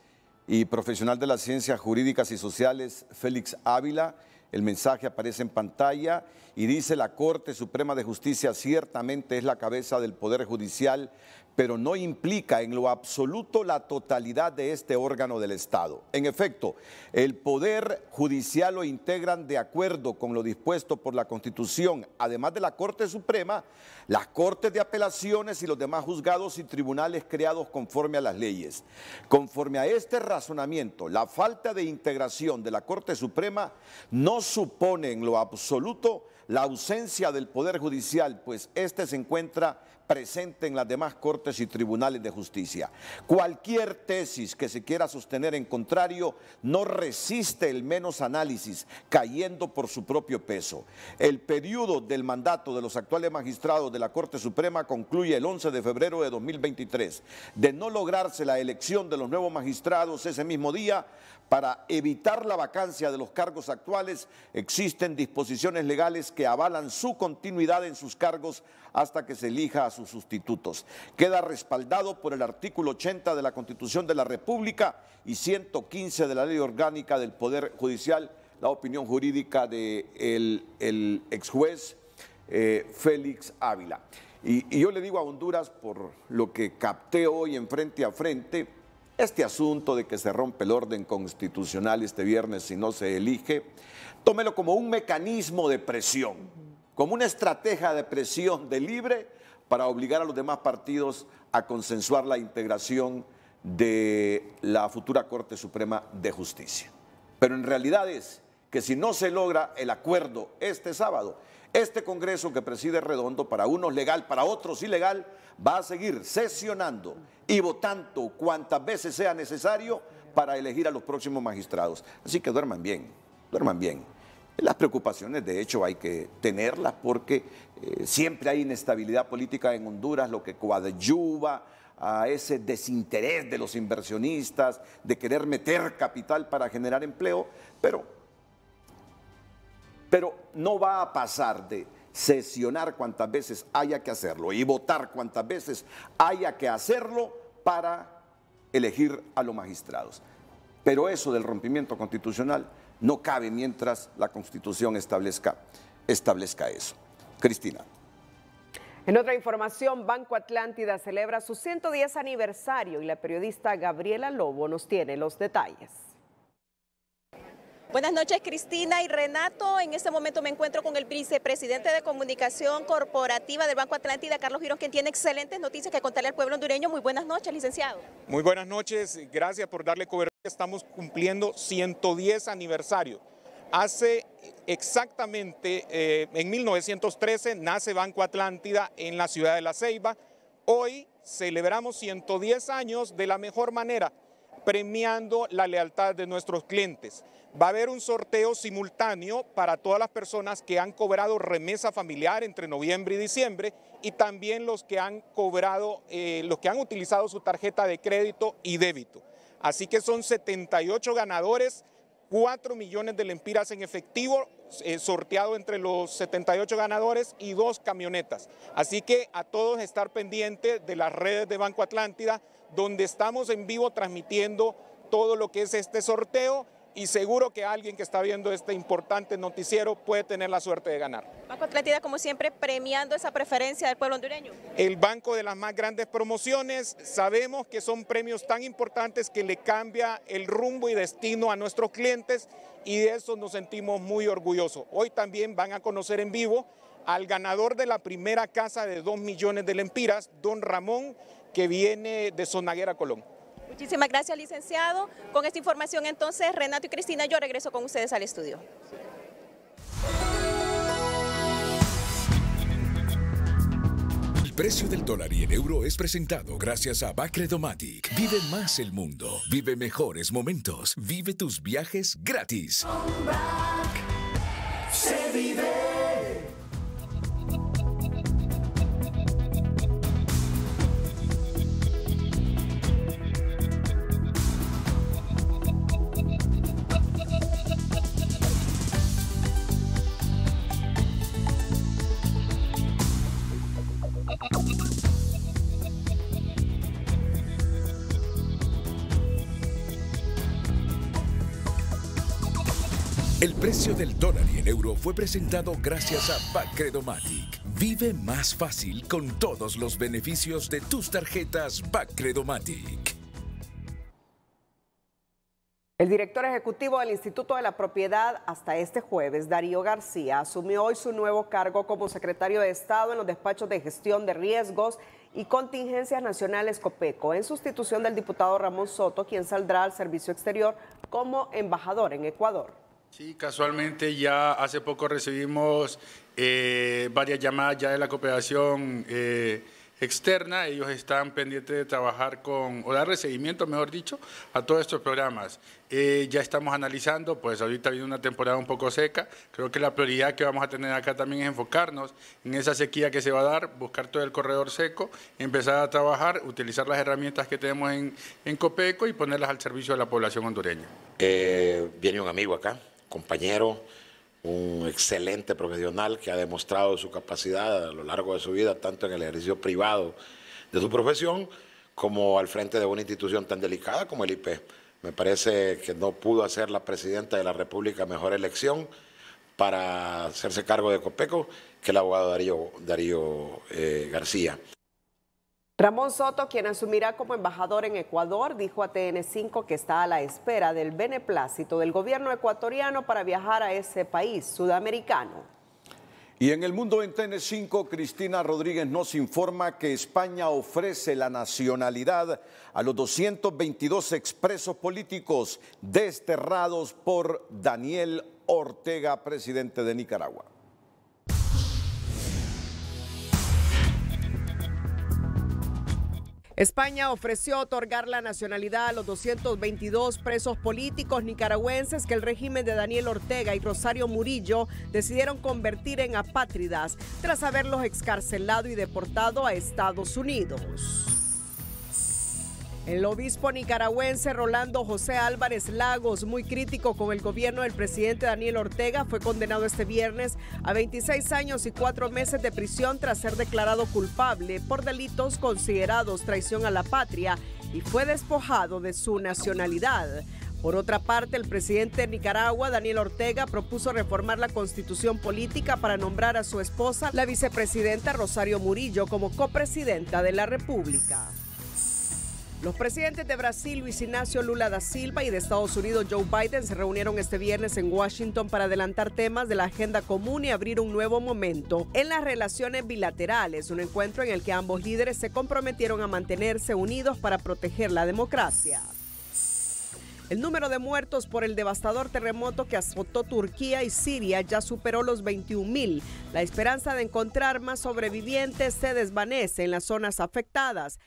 y profesional de las ciencias jurídicas y sociales Félix Ávila. El mensaje aparece en pantalla y dice: la Corte Suprema de Justicia ciertamente es la cabeza del Poder Judicial, pero no implica en lo absoluto la totalidad de este órgano del Estado. En efecto, el Poder Judicial lo integran, de acuerdo con lo dispuesto por la Constitución, además de la Corte Suprema, las Cortes de Apelaciones y los demás juzgados y tribunales creados conforme a las leyes. Conforme a este razonamiento, la falta de integración de la Corte Suprema no supone en lo absoluto la ausencia del Poder Judicial, pues este se encuentra presente en las demás cortes y tribunales de justicia. Cualquier tesis que se quiera sostener en contrario no resiste el menos análisis, cayendo por su propio peso. El periodo del mandato de los actuales magistrados de la Corte Suprema concluye el 11 de febrero de 2023. De no lograrse la elección de los nuevos magistrados ese mismo día, para evitar la vacancia de los cargos actuales, existen disposiciones legales que avalan su continuidad en sus cargos hasta que se elija a sus sustitutos. Queda respaldado por el artículo 80 de la Constitución de la República y 115 de la Ley Orgánica del Poder Judicial, la opinión jurídica del ex juez Félix Ávila. Y yo le digo a Honduras, por lo que capté hoy en Frente a Frente, este asunto de que se rompe el orden constitucional este viernes si no se elige, tómelo como un mecanismo de presión, como una estrategia de presión de Libre para obligar a los demás partidos a consensuar la integración de la futura Corte Suprema de Justicia. Pero en realidad es que si no se logra el acuerdo este sábado, este Congreso que preside Redondo, para unos legal, para otros ilegal, va a seguir sesionando y votando cuantas veces sea necesario para elegir a los próximos magistrados. Así que duerman bien, duerman bien. Las preocupaciones, de hecho, hay que tenerlas porque siempre hay inestabilidad política en Honduras, lo que coadyuva a ese desinterés de los inversionistas, de querer meter capital para generar empleo, pero no va a pasar de sesionar cuantas veces haya que hacerlo y votar cuantas veces haya que hacerlo para elegir a los magistrados. Pero eso del rompimiento constitucional no cabe mientras la Constitución establezca eso. Cristina. En otra información, Banco Atlántida celebra su 110 aniversario y la periodista Gabriela Lobo nos tiene los detalles. Buenas noches, Cristina y Renato. En este momento me encuentro con el vicepresidente de Comunicación Corporativa del Banco Atlántida, Carlos Girón, quien tiene excelentes noticias que contarle al pueblo hondureño. Muy buenas noches, licenciado. Muy buenas noches, gracias por darle cobertura. Estamos cumpliendo 110 aniversario. Hace exactamente, en 1913, nace Banco Atlántida en la ciudad de La Ceiba. Hoy celebramos 110 años de la mejor manera, premiando la lealtad de nuestros clientes. Va a haber un sorteo simultáneo para todas las personas que han cobrado remesa familiar entre noviembre y diciembre y también los que han cobrado, los que han utilizado su tarjeta de crédito y débito. Así que son 78 ganadores, 4 millones de lempiras en efectivo sorteado entre los 78 ganadores y 2 camionetas. Así que a todos estar pendientes de las redes de Banco Atlántida, donde estamos en vivo transmitiendo todo lo que es este sorteo y seguro que alguien que está viendo este importante noticiero puede tener la suerte de ganar. Banco Atlántida, como siempre, premiando esa preferencia del pueblo hondureño. El banco de las más grandes promociones, sabemos que son premios tan importantes que le cambia el rumbo y destino a nuestros clientes y de eso nos sentimos muy orgullosos. Hoy también van a conocer en vivo al ganador de la primera casa de 2 millones de lempiras, don Ramón, que viene de Zonaguera, Colón. Muchísimas gracias, licenciado. Con esta información entonces, Renato y Cristina, yo regreso con ustedes al estudio. El precio del dólar y el euro es presentado gracias a Bacredomatic. Vive más el mundo, vive mejores momentos, vive tus viajes gratis. Se vive. El precio del dólar y el euro fue presentado gracias a Bacredomatic. Vive más fácil con todos los beneficios de tus tarjetas Bacredomatic. El director ejecutivo del Instituto de la Propiedad hasta este jueves, Darío García, asumió hoy su nuevo cargo como secretario de Estado en los despachos de gestión de riesgos y contingencias nacionales COPECO, en sustitución del diputado Ramón Soto, quien saldrá al servicio exterior como embajador en Ecuador. Sí, casualmente ya hace poco recibimos varias llamadas ya de la cooperación externa. Ellos están pendientes de trabajar o darle seguimiento, mejor dicho, a todos estos programas. Ya estamos analizando, pues ahorita viene una temporada un poco seca. Creo que la prioridad que vamos a tener acá también es enfocarnos en esa sequía que se va a dar, buscar todo el corredor seco, empezar a trabajar, utilizar las herramientas que tenemos en COPECO y ponerlas al servicio de la población hondureña. Viene un amigo acá, compañero, un excelente profesional que ha demostrado su capacidad a lo largo de su vida, tanto en el ejercicio privado de su profesión como al frente de una institución tan delicada como el IP. Me parece que no pudo hacer la presidenta de la República mejor elección para hacerse cargo de COPECO que el abogado Darío García. Ramón Soto, quien asumirá como embajador en Ecuador, dijo a TN5 que está a la espera del beneplácito del gobierno ecuatoriano para viajar a ese país sudamericano. Y en el mundo en TN5, Cristina Rodríguez nos informa que España ofrece la nacionalidad a los 222 expresos políticos desterrados por Daniel Ortega, presidente de Nicaragua. España ofreció otorgar la nacionalidad a los 222 presos políticos nicaragüenses que el régimen de Daniel Ortega y Rosario Murillo decidieron convertir en apátridas tras haberlos excarcelado y deportado a Estados Unidos. El obispo nicaragüense Rolando José Álvarez Lagos, muy crítico con el gobierno del presidente Daniel Ortega, fue condenado este viernes a 26 años y 4 meses de prisión tras ser declarado culpable por delitos considerados traición a la patria y fue despojado de su nacionalidad. Por otra parte, el presidente de Nicaragua, Daniel Ortega, propuso reformar la constitución política para nombrar a su esposa, la vicepresidenta Rosario Murillo, como copresidenta de la República. Los presidentes de Brasil, Luis Ignacio Lula da Silva, y de Estados Unidos, Joe Biden, se reunieron este viernes en Washington para adelantar temas de la agenda común y abrir un nuevo momento en las relaciones bilaterales, un encuentro en el que ambos líderes se comprometieron a mantenerse unidos para proteger la democracia. El número de muertos por el devastador terremoto que azotó Turquía y Siria ya superó los 21.000. La esperanza de encontrar más sobrevivientes se desvanece en las zonas afectadas.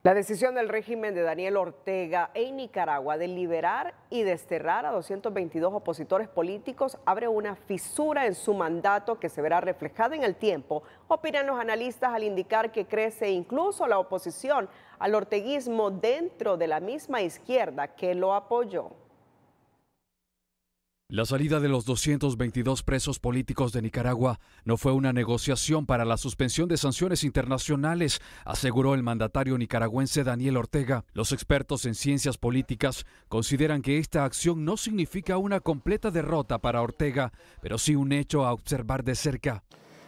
La decisión del régimen de Daniel Ortega en Nicaragua de liberar y desterrar a 222 opositores políticos abre una fisura en su mandato que se verá reflejada en el tiempo, opinan los analistas al indicar que crece incluso la oposición al orteguismo dentro de la misma izquierda que lo apoyó. La salida de los 222 presos políticos de Nicaragua no fue una negociación para la suspensión de sanciones internacionales, aseguró el mandatario nicaragüense Daniel Ortega. Los expertos en ciencias políticas consideran que esta acción no significa una completa derrota para Ortega, pero sí un hecho a observar de cerca.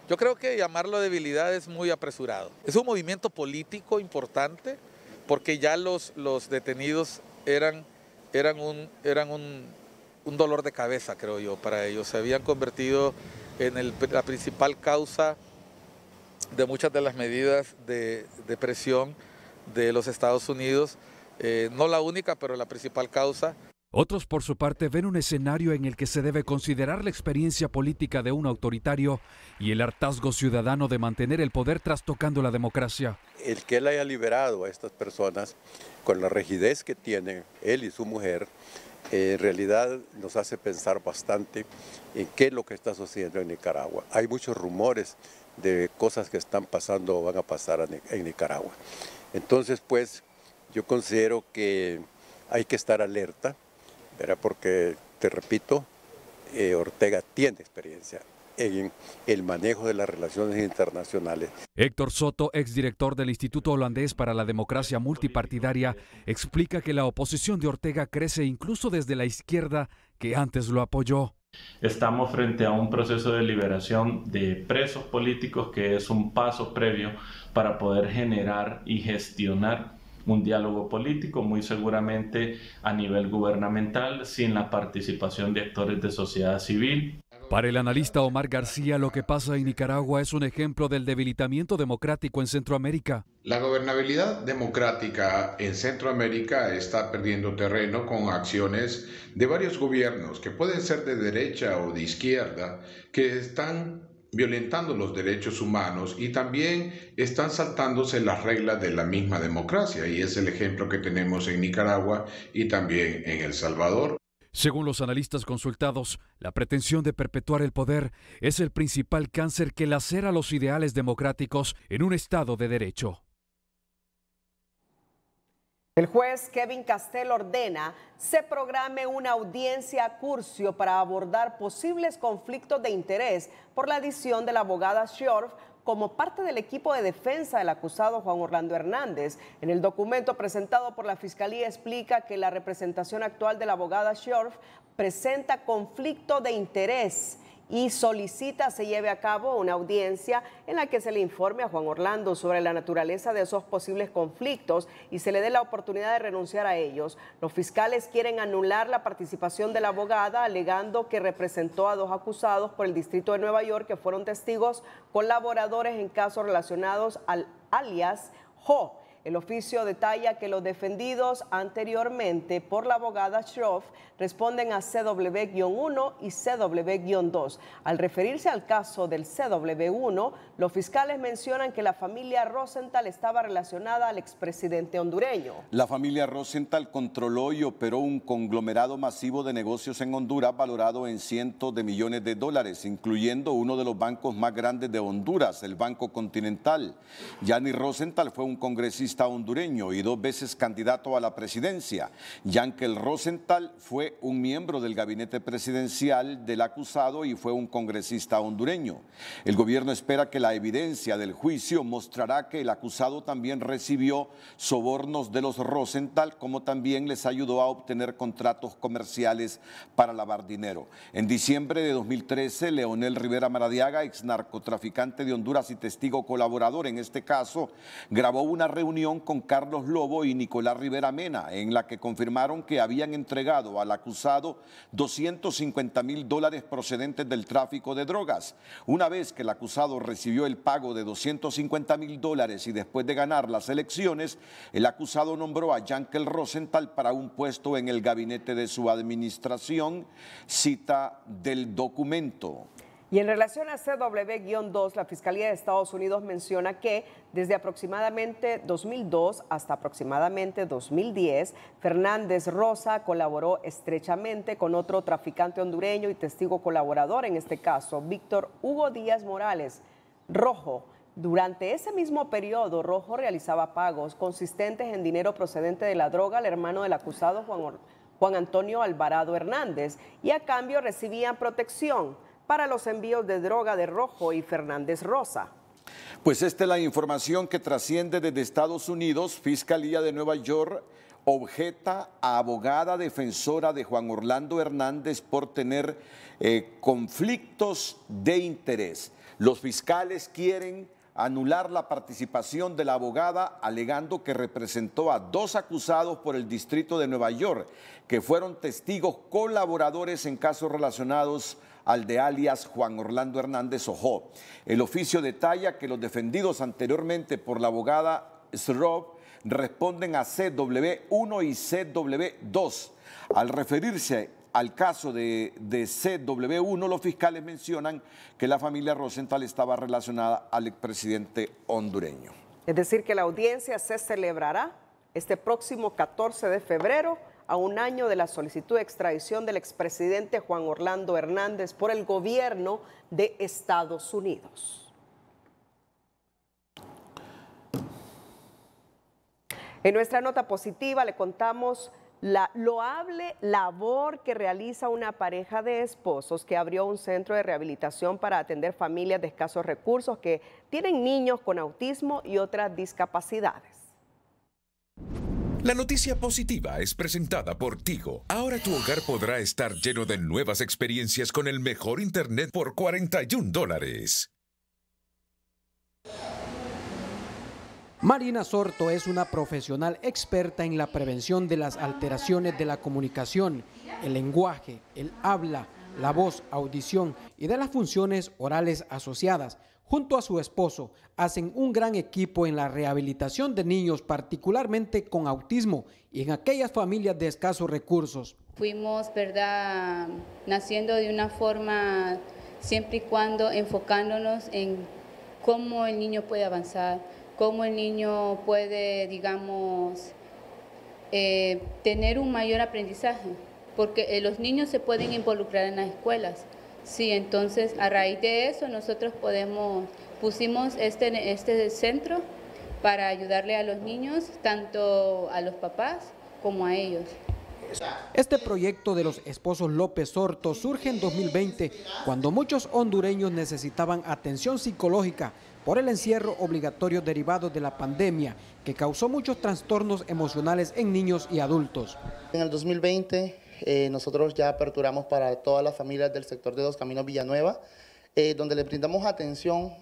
Yo creo que llamarlo debilidad es muy apresurado. Es un movimiento político importante porque ya los detenidos eran un dolor de cabeza, creo yo, para ellos. Se habían convertido en la principal causa de muchas de las medidas de presión de los Estados Unidos. No la única, pero la principal causa. Otros, por su parte, ven un escenario en el que se debe considerar la experiencia política de un autoritario y el hartazgo ciudadano de mantener el poder trastocando la democracia. El que él haya liberado a estas personas con la rigidez que tienen él y su mujer, en realidad nos hace pensar bastante en qué es lo que está sucediendo en Nicaragua. Hay muchos rumores de cosas que están pasando o van a pasar en Nicaragua. Entonces, pues, yo considero que hay que estar alerta, ¿verdad? Porque, te repito, Ortega tiene experiencia en el manejo de las relaciones internacionales. Héctor Soto, exdirector del Instituto Holandés para la Democracia Multipartidaria, explica que la oposición de Ortega crece incluso desde la izquierda que antes lo apoyó. Estamos frente a un proceso de liberación de presos políticos que es un paso previo para poder generar y gestionar un diálogo político, muy seguramente a nivel gubernamental, sin la participación de actores de sociedad civil. Para el analista Omar García, lo que pasa en Nicaragua es un ejemplo del debilitamiento democrático en Centroamérica. La gobernabilidad democrática en Centroamérica está perdiendo terreno con acciones de varios gobiernos que pueden ser de derecha o de izquierda, que están violentando los derechos humanos y también están saltándose las reglas de la misma democracia, y es el ejemplo que tenemos en Nicaragua y también en El Salvador. Según los analistas consultados, la pretensión de perpetuar el poder es el principal cáncer que lacera los ideales democráticos en un Estado de derecho. El juez Kevin Castell ordena se programe una audiencia a Curcio para abordar posibles conflictos de interés por la adición de la abogada Schiorf como parte del equipo de defensa del acusado Juan Orlando Hernández. En el documento presentado por la Fiscalía explica que la representación actual de la abogada Schorf presenta conflicto de interés y solicita se lleve a cabo una audiencia en la que se le informe a Juan Orlando sobre la naturaleza de esos posibles conflictos y se le dé la oportunidad de renunciar a ellos. Los fiscales quieren anular la participación de la abogada, alegando que representó a 2 acusados por el Distrito de Nueva York que fueron testigos colaboradores en casos relacionados al alias Jo. El oficio detalla que los defendidos anteriormente por la abogada Schroff responden a CW-1 y CW-2. Al referirse al caso del CW-1, los fiscales mencionan que la familia Rosenthal estaba relacionada al expresidente hondureño. La familia Rosenthal controló y operó un conglomerado masivo de negocios en Honduras valorado en cientos de millones de dólares, incluyendo uno de los bancos más grandes de Honduras, el Banco Continental. Gianni Rosenthal fue un congresista hondureño y 2 veces candidato a la presidencia. Yankel Rosenthal fue un miembro del gabinete presidencial del acusado y fue un congresista hondureño. El gobierno espera que la evidencia del juicio mostrará que el acusado también recibió sobornos de los Rosenthal, como también les ayudó a obtener contratos comerciales para lavar dinero. En diciembre de 2013, Leonel Rivera Maradiaga, ex narcotraficante de Honduras y testigo colaborador en este caso, grabó una reunión con Carlos Lobo y Nicolás Rivera Mena, en la que confirmaron que habían entregado al acusado $250,000 procedentes del tráfico de drogas. Una vez que el acusado recibió el pago de $250,000 y después de ganar las elecciones, el acusado nombró a Yankel Rosenthal para un puesto en el gabinete de su administración, cita del documento. Y en relación a CW-2, la Fiscalía de Estados Unidos menciona que desde aproximadamente 2002 hasta aproximadamente 2010, Fernández Rosa colaboró estrechamente con otro traficante hondureño y testigo colaborador, en este caso, Víctor Hugo Díaz Morales, Rojo. Durante ese mismo periodo, Rojo realizaba pagos consistentes en dinero procedente de la droga al hermano del acusado Juan Antonio Alvarado Hernández y a cambio recibían protección para los envíos de droga de Rojo y Fernández Rosa. Pues esta es la información que trasciende desde Estados Unidos. Fiscalía de Nueva York objeta a abogada defensora de Juan Orlando Hernández por tener conflictos de interés. Los fiscales quieren anular la participación de la abogada, alegando que representó a 2 acusados por el Distrito de Nueva York, que fueron testigos colaboradores en casos relacionados al de alias Juan Orlando Hernández Ojo. El oficio detalla que los defendidos anteriormente por la abogada Schroff responden a CW-1 y CW-2. Al referirse al caso de CW-1, los fiscales mencionan que la familia Rosenthal estaba relacionada al expresidente hondureño. Es decir, que la audiencia se celebrará este próximo 14 de febrero, a un año de la solicitud de extradición del expresidente Juan Orlando Hernández por el gobierno de Estados Unidos. En nuestra nota positiva le contamos la loable labor que realiza una pareja de esposos que abrió un centro de rehabilitación para atender familias de escasos recursos que tienen niños con autismo y otras discapacidades. La noticia positiva es presentada por Tigo. Ahora tu hogar podrá estar lleno de nuevas experiencias con el mejor internet por $41. Marina Sorto es una profesional experta en la prevención de las alteraciones de la comunicación, el lenguaje, el habla, la voz, audición y de las funciones orales asociadas. Junto a su esposo, hacen un gran equipo en la rehabilitación de niños, particularmente con autismo y en aquellas familias de escasos recursos. Fuimos, ¿verdad?, naciendo de una forma, siempre y cuando enfocándonos en cómo el niño puede avanzar, cómo el niño puede, digamos, tener un mayor aprendizaje, porque los niños se pueden involucrar en las escuelas. Sí, entonces a raíz de eso nosotros pusimos este centro para ayudarle a los niños, tanto a los papás como a ellos. Este proyecto de los esposos López Horto surge en 2020, cuando muchos hondureños necesitaban atención psicológica por el encierro obligatorio derivado de la pandemia, que causó muchos trastornos emocionales en niños y adultos. En el 2020 nosotros ya aperturamos para todas las familias del sector de Dos Caminos Villanueva, donde le brindamos atención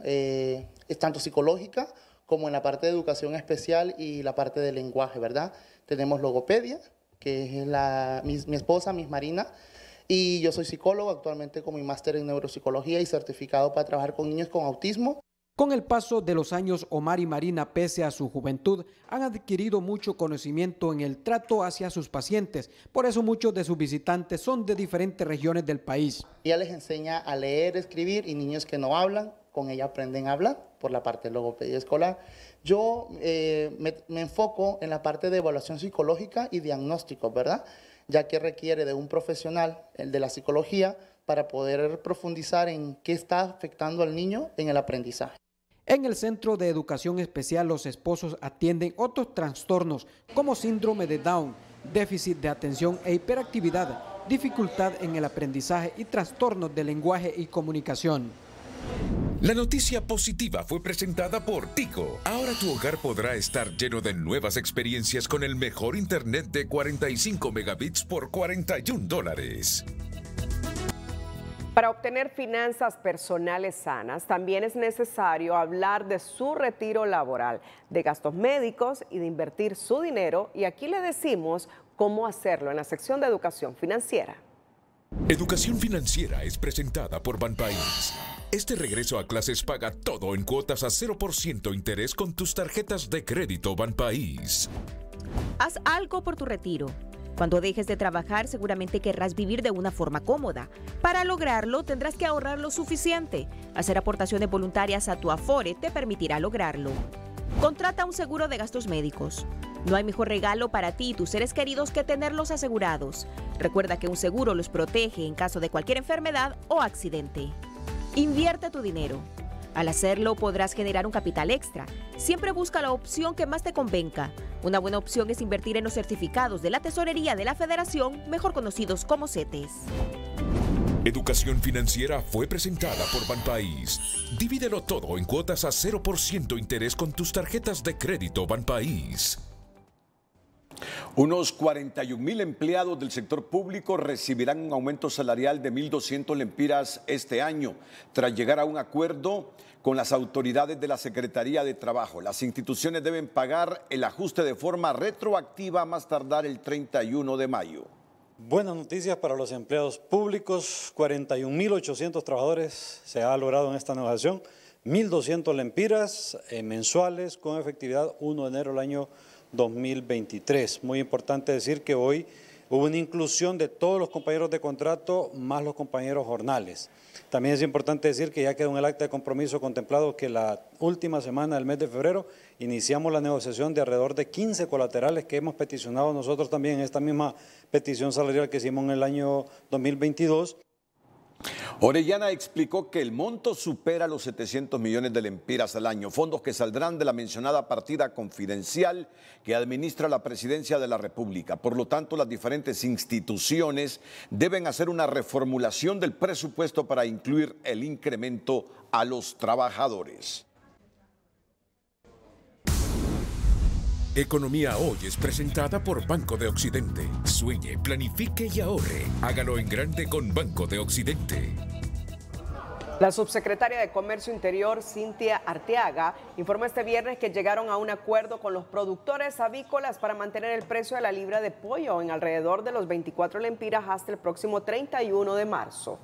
tanto psicológica como en la parte de educación especial y la parte de lenguaje, ¿verdad? Tenemos logopedia, que es mi esposa, Miss Marina, y yo soy psicólogo actualmente con mi máster en neuropsicología y certificado para trabajar con niños con autismo. Con el paso de los años, Omar y Marina, pese a su juventud, han adquirido mucho conocimiento en el trato hacia sus pacientes. Por eso muchos de sus visitantes son de diferentes regiones del país. Ella les enseña a leer, escribir, y niños que no hablan, con ella aprenden a hablar por la parte de logopedia escolar. Yo me enfoco en la parte de evaluación psicológica y diagnóstico, ¿verdad? Ya que requiere de un profesional, el de la psicología, para poder profundizar en qué está afectando al niño en el aprendizaje. En el Centro de Educación Especial, los esposos atienden otros trastornos como síndrome de Down, déficit de atención e hiperactividad, dificultad en el aprendizaje y trastornos de lenguaje y comunicación. La noticia positiva fue presentada por Tigo. Ahora tu hogar podrá estar lleno de nuevas experiencias con el mejor internet de 45 megabits por $41. Para obtener finanzas personales sanas, también es necesario hablar de su retiro laboral, de gastos médicos y de invertir su dinero. Y aquí le decimos cómo hacerlo en la sección de Educación Financiera. Educación Financiera es presentada por Banpaís. Este regreso a clases paga todo en cuotas a 0% interés con tus tarjetas de crédito Banpaís. Haz algo por tu retiro. Cuando dejes de trabajar, seguramente querrás vivir de una forma cómoda. Para lograrlo, tendrás que ahorrar lo suficiente. Hacer aportaciones voluntarias a tu Afore te permitirá lograrlo. Contrata un seguro de gastos médicos. No hay mejor regalo para ti y tus seres queridos que tenerlos asegurados. Recuerda que un seguro los protege en caso de cualquier enfermedad o accidente. Invierte tu dinero. Al hacerlo podrás generar un capital extra. Siempre busca la opción que más te convenga. Una buena opción es invertir en los certificados de la Tesorería de la Federación, mejor conocidos como CETES. Educación Financiera fue presentada por Banpaís. Divídelo todo en cuotas a 0% interés con tus tarjetas de crédito Banpaís. Unos 41.000 empleados del sector público recibirán un aumento salarial de 1.200 lempiras este año, tras llegar a un acuerdo con las autoridades de la Secretaría de Trabajo. Las instituciones deben pagar el ajuste de forma retroactiva a más tardar el 31 de mayo. Buenas noticias para los empleados públicos. 41.800 trabajadores se ha logrado en esta negociación. 1.200 lempiras mensuales con efectividad 1 de enero del año 2023. Muy importante decir que hoy hubo una inclusión de todos los compañeros de contrato más los compañeros jornales. También es importante decir que ya quedó en el acta de compromiso contemplado que la última semana del mes de febrero iniciamos la negociación de alrededor de 15 colaterales que hemos peticionado nosotros también en esta misma petición salarial que hicimos en el año 2022. Orellana explicó que el monto supera los 700 millones de lempiras al año, fondos que saldrán de la mencionada partida confidencial que administra la Presidencia de la República. Por lo tanto, las diferentes instituciones deben hacer una reformulación del presupuesto para incluir el incremento a los trabajadores. Economía Hoy es presentada por Banco de Occidente. Sueñe, planifique y ahorre. Hágalo en grande con Banco de Occidente. La subsecretaria de Comercio Interior, Cintia Arteaga, informó este viernes que llegaron a un acuerdo con los productores avícolas para mantener el precio de la libra de pollo en alrededor de los 24 lempiras hasta el próximo 31 de marzo.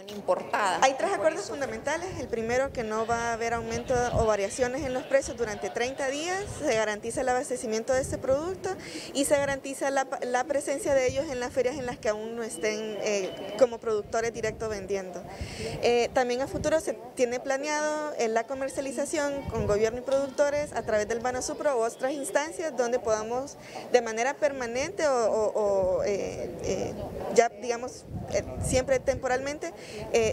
Importada. Hay 3 acuerdos fundamentales. El primero, que no va a haber aumento o variaciones en los precios durante 30 días, se garantiza el abastecimiento de este producto y se garantiza la presencia de ellos en las ferias en las que aún no estén como productores directos vendiendo. También a futuro se tiene planeado la comercialización con gobierno y productores a través del Banasupro u otras instancias donde podamos de manera permanente o ya digamos siempre temporalmente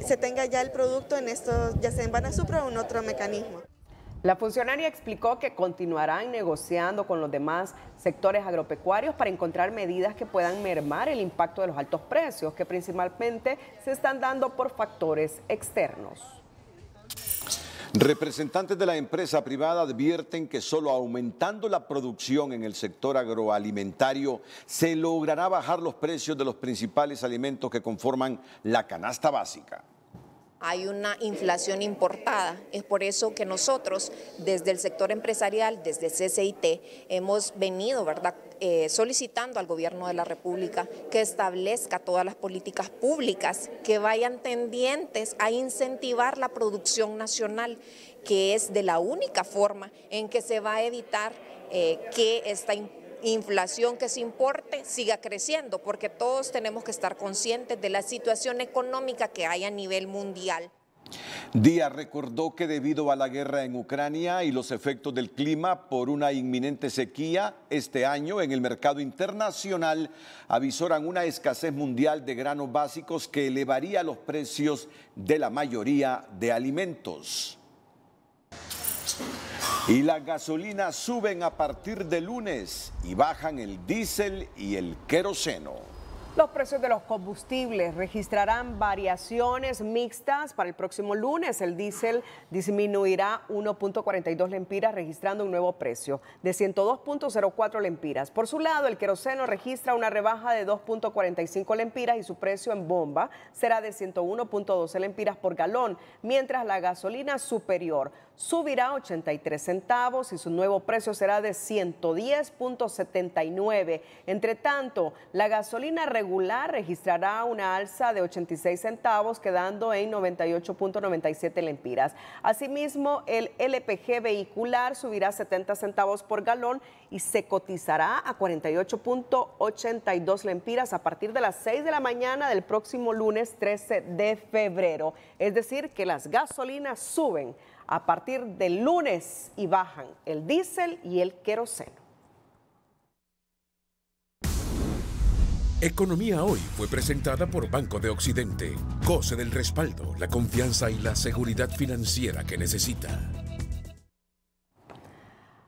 se tenga ya el producto en estos, ya sea en Banasupro o en otro mecanismo. La funcionaria explicó que continuarán negociando con los demás sectores agropecuarios para encontrar medidas que puedan mermar el impacto de los altos precios, que principalmente se están dando por factores externos. Representantes de la empresa privada advierten que solo aumentando la producción en el sector agroalimentario se logrará bajar los precios de los principales alimentos que conforman la canasta básica. Hay una inflación importada. Es por eso que nosotros, desde el sector empresarial, desde CCIT, hemos venido, ¿verdad?, solicitando al Gobierno de la República que establezca todas las políticas públicas que vayan tendientes a incentivar la producción nacional, que es de la única forma en que se va a evitar que esta inflación que se importe siga creciendo, porque todos tenemos que estar conscientes de la situación económica que hay a nivel mundial. Díaz recordó que debido a la guerra en Ucrania y los efectos del clima por una inminente sequía este año en el mercado internacional, avisoran una escasez mundial de granos básicos que elevaría los precios de la mayoría de alimentos. Y las gasolinas suben a partir de lunes y bajan el diésel y el queroseno. Los precios de los combustibles registrarán variaciones mixtas para el próximo lunes. El diésel disminuirá 1.42 lempiras, registrando un nuevo precio de 102.04 lempiras. Por su lado, el queroseno registra una rebaja de 2.45 lempiras y su precio en bomba será de 101.12 lempiras por galón, mientras la gasolina superior subirá 83 centavos y su nuevo precio será de 110.79. Entre tanto, la gasolina regular registrará una alza de 86 centavos, quedando en 98.97 lempiras. Asimismo, el LPG vehicular subirá 70 centavos por galón y se cotizará a 48.82 lempiras a partir de las 6 de la mañana del próximo lunes 13 de febrero. Es decir, que las gasolinas suben a partir del lunes y bajan el diésel y el queroseno. Economía Hoy fue presentada por Banco de Occidente. Goce del respaldo, la confianza y la seguridad financiera que necesita.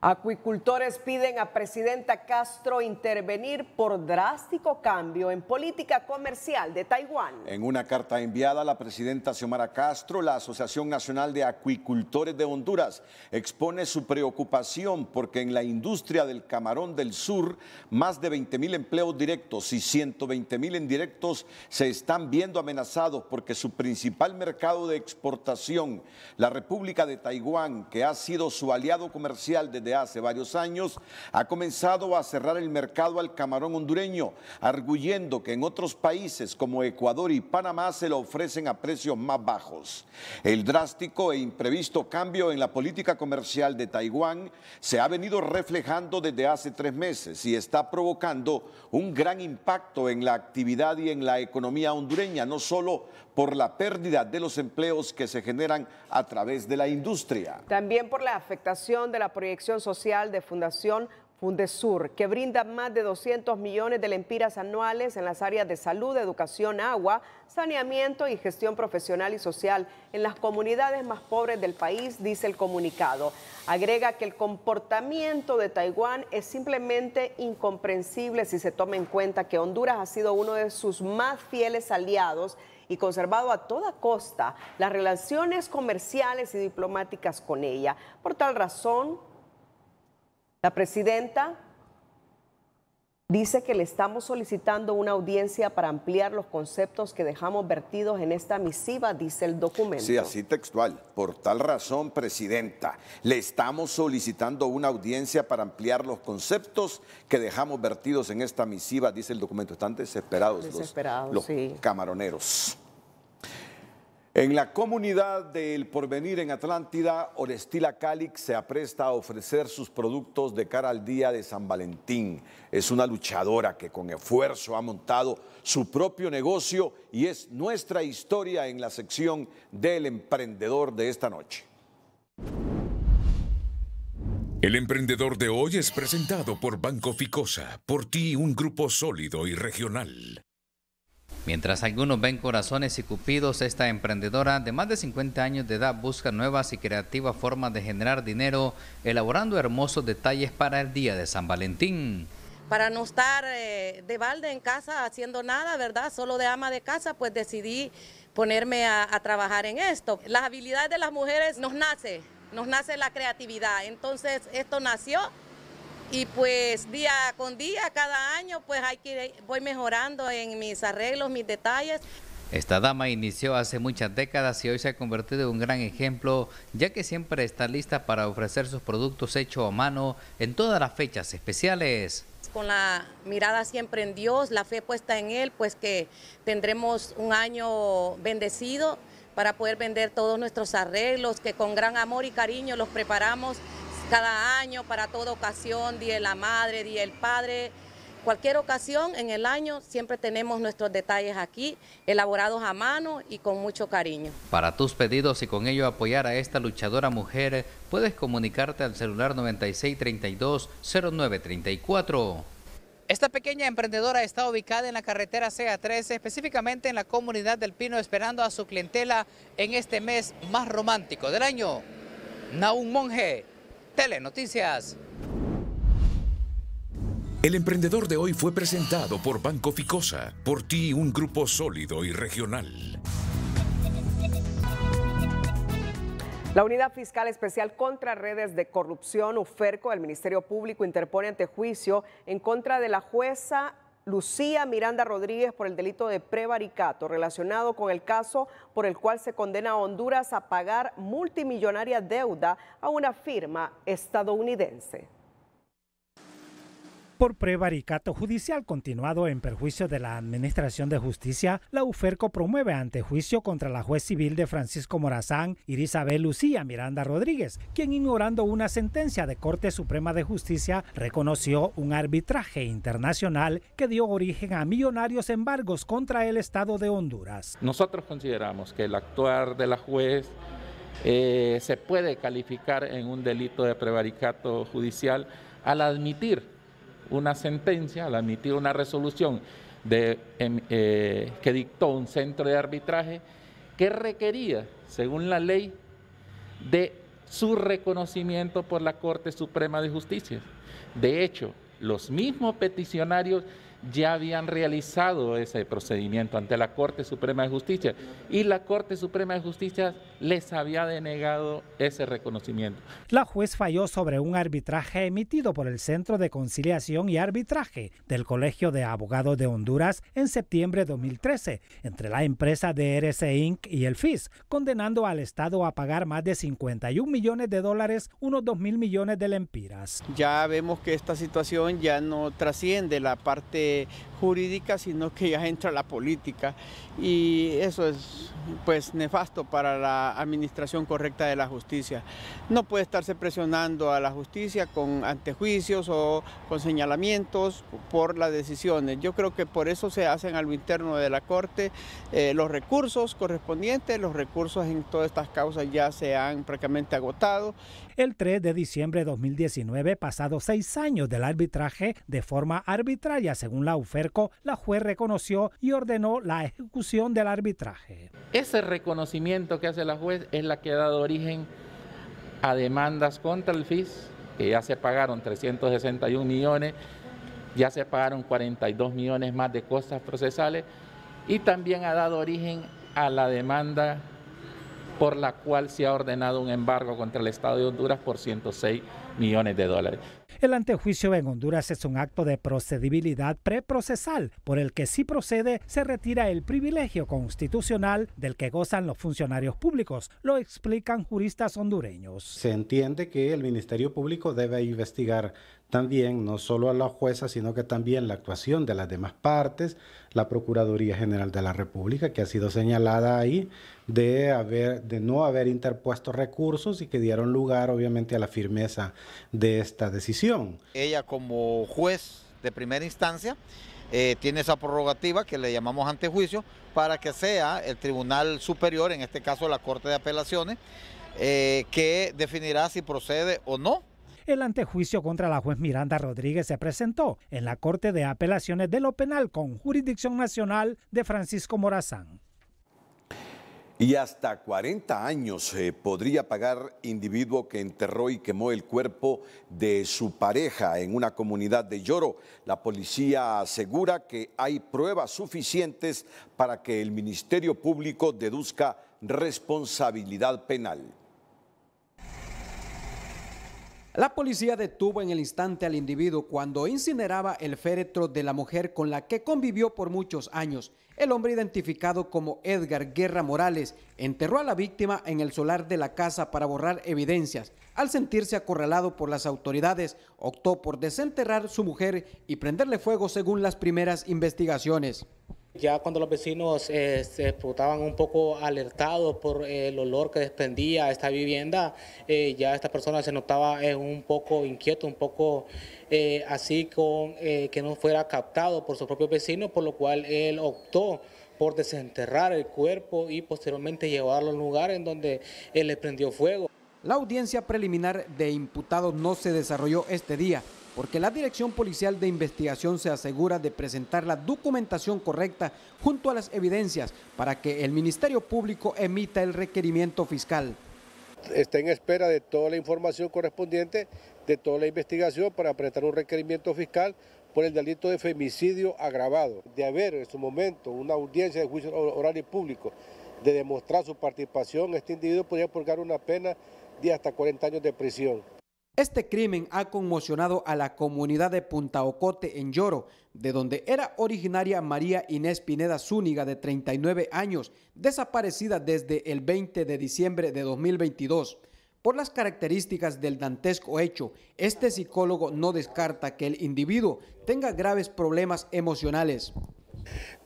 Acuicultores piden a presidenta Castro intervenir por drástico cambio en política comercial de Taiwán. En una carta enviada a la presidenta Xiomara Castro, la Asociación Nacional de Acuicultores de Honduras expone su preocupación porque en la industria del camarón del sur, más de 20.000 empleos directos y 120.000 indirectos se están viendo amenazados porque su principal mercado de exportación, la República de Taiwán, que ha sido su aliado comercial desde hace varios años, ha comenzado a cerrar el mercado al camarón hondureño, arguyendo que en otros países como Ecuador y Panamá se lo ofrecen a precios más bajos. El drástico e imprevisto cambio en la política comercial de Taiwán se ha venido reflejando desde hace 3 meses y está provocando un gran impacto en la actividad y en la economía hondureña, no solo por la pérdida de los empleos que se generan a través de la industria. También por la afectación de la proyección social de Fundación Fundesur, que brinda más de 200 millones de lempiras anuales en las áreas de salud, educación, agua, saneamiento y gestión profesional y social en las comunidades más pobres del país, dice el comunicado. Agrega que el comportamiento de Taiwán es simplemente incomprensible si se toma en cuenta que Honduras ha sido uno de sus más fieles aliados y conservado a toda costa las relaciones comerciales y diplomáticas con ella. Por tal razón, la presidenta dice que le estamos solicitando una audiencia para ampliar los conceptos que dejamos vertidos en esta misiva, dice el documento. Sí, así textual. Por tal razón, presidenta, le estamos solicitando una audiencia para ampliar los conceptos que dejamos vertidos en esta misiva, dice el documento. Están desesperados los sí. camaroneros. En la comunidad del Porvenir en Atlántida, Orestila Calix se apresta a ofrecer sus productos de cara al día de San Valentín. Es una luchadora que con esfuerzo ha montado su propio negocio y es nuestra historia en la sección del emprendedor de esta noche. El emprendedor de hoy es presentado por Banco Ficosa, por ti un grupo sólido y regional. Mientras algunos ven corazones y cupidos, esta emprendedora de más de 50 años de edad busca nuevas y creativas formas de generar dinero, elaborando hermosos detalles para el día de San Valentín. Para no estar de balde en casa haciendo nada, ¿verdad? Solo de ama de casa, pues decidí ponerme a trabajar en esto. Las habilidades de las mujeres nos nace la creatividad, entonces esto nació. Y pues día con día, cada año, pues voy mejorando en mis arreglos, mis detalles. Esta dama inició hace muchas décadas y hoy se ha convertido en un gran ejemplo, ya que siempre está lista para ofrecer sus productos hechos a mano en todas las fechas especiales. Con la mirada siempre en Dios, la fe puesta en Él, pues que tendremos un año bendecido para poder vender todos nuestros arreglos, que con gran amor y cariño los preparamos cada año para toda ocasión, Día de la Madre, Día del Padre, cualquier ocasión en el año siempre tenemos nuestros detalles aquí, elaborados a mano y con mucho cariño. Para tus pedidos y con ello apoyar a esta luchadora mujer, puedes comunicarte al celular 9632-0934. Esta pequeña emprendedora está ubicada en la carretera CA13, específicamente en la comunidad del Pino, esperando a su clientela en este mes más romántico del año. Nahum Monge, Telenoticias. El emprendedor de hoy fue presentado por Banco Ficosa. Por ti, un grupo sólido y regional. La Unidad Fiscal Especial contra Redes de Corrupción, UFERCO, del Ministerio Público, interpone antejuicio en contra de la jueza Lucía Miranda Rodríguez por el delito de prevaricato relacionado con el caso por el cual se condena a Honduras a pagar multimillonaria deuda a una firma estadounidense. Por prevaricato judicial continuado en perjuicio de la Administración de Justicia, la UFERCO promueve antejuicio contra la juez civil de Francisco Morazán, Irisabel Lucía Miranda Rodríguez, quien, ignorando una sentencia de Corte Suprema de Justicia, reconoció un arbitraje internacional que dio origen a millonarios embargos contra el Estado de Honduras. Nosotros consideramos que el actuar de la juez se puede calificar en un delito de prevaricato judicial al admitir una sentencia, al admitir una resolución que dictó un centro de arbitraje que requería, según la ley, de su reconocimiento por la Corte Suprema de Justicia. De hecho, los mismos peticionarios ya habían realizado ese procedimiento ante la Corte Suprema de Justicia y la Corte Suprema de Justicia les había denegado ese reconocimiento. La juez falló sobre un arbitraje emitido por el Centro de Conciliación y Arbitraje del Colegio de Abogados de Honduras en septiembre de 2013 entre la empresa DRC Inc. y el FIS, condenando al Estado a pagar más de 51 millones de dólares, unos 2.000 millones de lempiras. Ya vemos que esta situación ya no trasciende la parte jurídica, sino que ya entra la política, y eso es pues nefasto para la administración correcta de la justicia. No puede estarse presionando a la justicia con antejuicios o con señalamientos por las decisiones. Yo creo que por eso se hacen a lo interno de la Corte los recursos correspondientes. Los recursos en todas estas causas ya se han prácticamente agotado. El 3 de diciembre de 2019, pasados 6 años del arbitraje, de forma arbitraria, según la UFERCO, la juez reconoció y ordenó la ejecución del arbitraje. Ese reconocimiento que hace la juez es la que ha dado origen a demandas contra el FIS, que ya se pagaron 361 millones, ya se pagaron 42 millones más de costas procesales, y también ha dado origen a la demanda por la cual se ha ordenado un embargo contra el Estado de Honduras por 106 millones de dólares. El antejuicio en Honduras es un acto de procedibilidad preprocesal, por el que si procede se retira el privilegio constitucional del que gozan los funcionarios públicos, lo explican juristas hondureños. Se entiende que el Ministerio Público debe investigar también no solo a la jueza, sino que también la actuación de las demás partes, la Procuraduría General de la República, que ha sido señalada ahí de no haber interpuesto recursos y que dieron lugar obviamente a la firmeza de esta decisión. Ella como juez de primera instancia tiene esa prerrogativa que le llamamos antejuicio para que sea el Tribunal Superior, en este caso la Corte de Apelaciones, que definirá si procede o no. El antejuicio contra la juez Miranda Rodríguez se presentó en la Corte de Apelaciones de lo Penal con Jurisdicción Nacional de Francisco Morazán. Y hasta 40 años podría pagar individuo que enterró y quemó el cuerpo de su pareja en una comunidad de Yoro. La policía asegura que hay pruebas suficientes para que el Ministerio Público deduzca responsabilidad penal. La policía detuvo en el instante al individuo cuando incineraba el féretro de la mujer con la que convivió por muchos años. El hombre, identificado como Edgar Guerra Morales, enterró a la víctima en el solar de la casa para borrar evidencias. Al sentirse acorralado por las autoridades, optó por desenterrar su mujer y prenderle fuego según las primeras investigaciones. Ya cuando los vecinos se estaban un poco alertados por el olor que desprendía esta vivienda, ya esta persona se notaba un poco inquieto, un poco así con que no fuera captado por sus propios vecinos, por lo cual él optó por desenterrar el cuerpo y posteriormente llevarlo al lugar en donde él le prendió fuego. La audiencia preliminar de imputados no se desarrolló este día, porque la Dirección Policial de Investigación se asegura de presentar la documentación correcta junto a las evidencias para que el Ministerio Público emita el requerimiento fiscal. Está en espera de toda la información correspondiente, de toda la investigación para presentar un requerimiento fiscal por el delito de femicidio agravado. De haber en su momento una audiencia de juicio oral y público, de demostrar su participación, este individuo podría purgar una pena de hasta 40 años de prisión. Este crimen ha conmocionado a la comunidad de Punta Ocote en Yoro, de donde era originaria María Inés Pineda Zúñiga, de 39 años, desaparecida desde el 20 de diciembre de 2022. Por las características del dantesco hecho, este psicólogo no descarta que el individuo tenga graves problemas emocionales.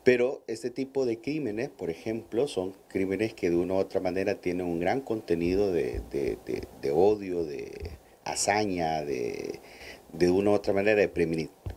Pero este tipo de crímenes, por ejemplo, son crímenes que de una u otra manera tienen un gran contenido de odio, de hazaña, de una u otra manera de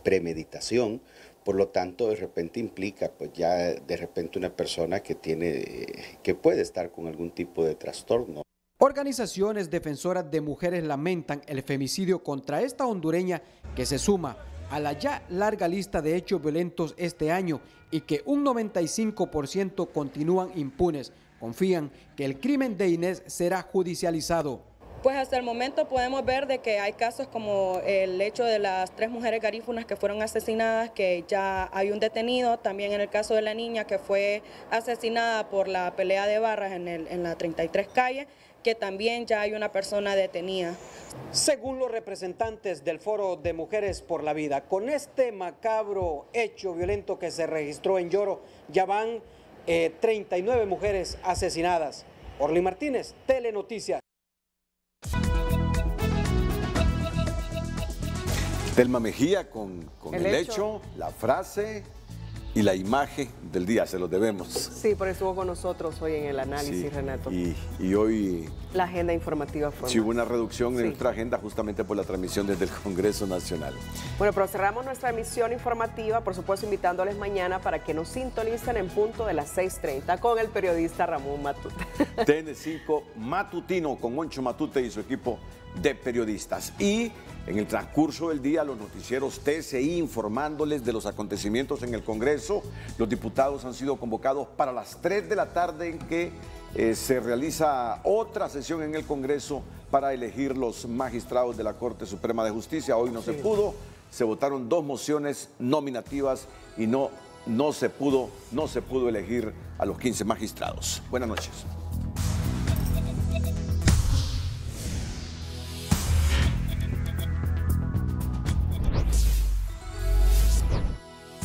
premeditación. Por lo tanto, de repente implica, pues ya de repente una persona que puede estar con algún tipo de trastorno. Organizaciones defensoras de mujeres lamentan el femicidio contra esta hondureña, que se suma a la ya larga lista de hechos violentos este año y que un 95% continúan impunes. Confían que el crimen de Inés será judicializado. Pues hasta el momento podemos ver de que hay casos como el hecho de las 3 mujeres garífunas que fueron asesinadas, que ya hay un detenido, también en el caso de la niña que fue asesinada por la pelea de barras en la 33 calle, que también ya hay una persona detenida. Según los representantes del Foro de Mujeres por la Vida, con este macabro hecho violento que se registró en Yoro, ya van 39 mujeres asesinadas. Orly Martínez, Telenoticias. Telma Mejía con el hecho, la frase y la imagen del día, se los debemos. Sí, por eso estuvo con nosotros hoy en el análisis, sí, Renato. Y hoy la agenda informativa fue. Sí, hubo una reducción en nuestra agenda justamente por la transmisión desde el Congreso Nacional. Bueno, pero cerramos nuestra emisión informativa, por supuesto invitándoles mañana para que nos sintonicen en punto de las 6:30 con el periodista Ramón Matute. TN5 Matutino con Moncho Matute y su equipo de periodistas. Y en el transcurso del día, los noticieros TCI informándoles de los acontecimientos en el Congreso. Los diputados han sido convocados para las 3 de la tarde en que se realiza otra sesión en el Congreso para elegir los magistrados de la Corte Suprema de Justicia. Hoy no se pudo, se votaron 2 mociones nominativas y no se pudo elegir a los 15 magistrados. Buenas noches.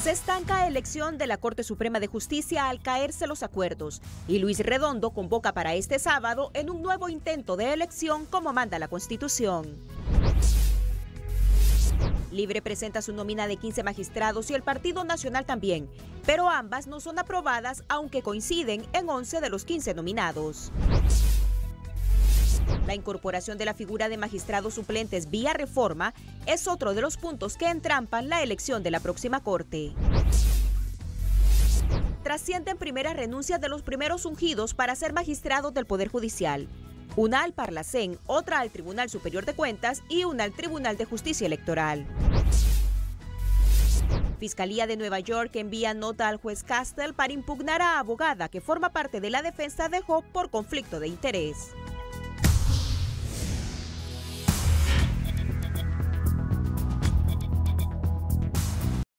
Se estanca elección de la Corte Suprema de Justicia al caerse los acuerdos y Luis Redondo convoca para este sábado en un nuevo intento de elección como manda la Constitución. Libre presenta su nómina de 15 magistrados y el Partido Nacional también, pero ambas no son aprobadas aunque coinciden en 11 de los 15 nominados. La incorporación de la figura de magistrados suplentes vía reforma es otro de los puntos que entrampan la elección de la próxima Corte. Trascienden primeras renuncias de los primeros ungidos para ser magistrados del Poder Judicial. una al Parlacén, otra al Tribunal Superior de Cuentas y una al Tribunal de Justicia Electoral. Fiscalía de Nueva York envía nota al juez Castell para impugnar a abogada que forma parte de la defensa de Job por conflicto de interés.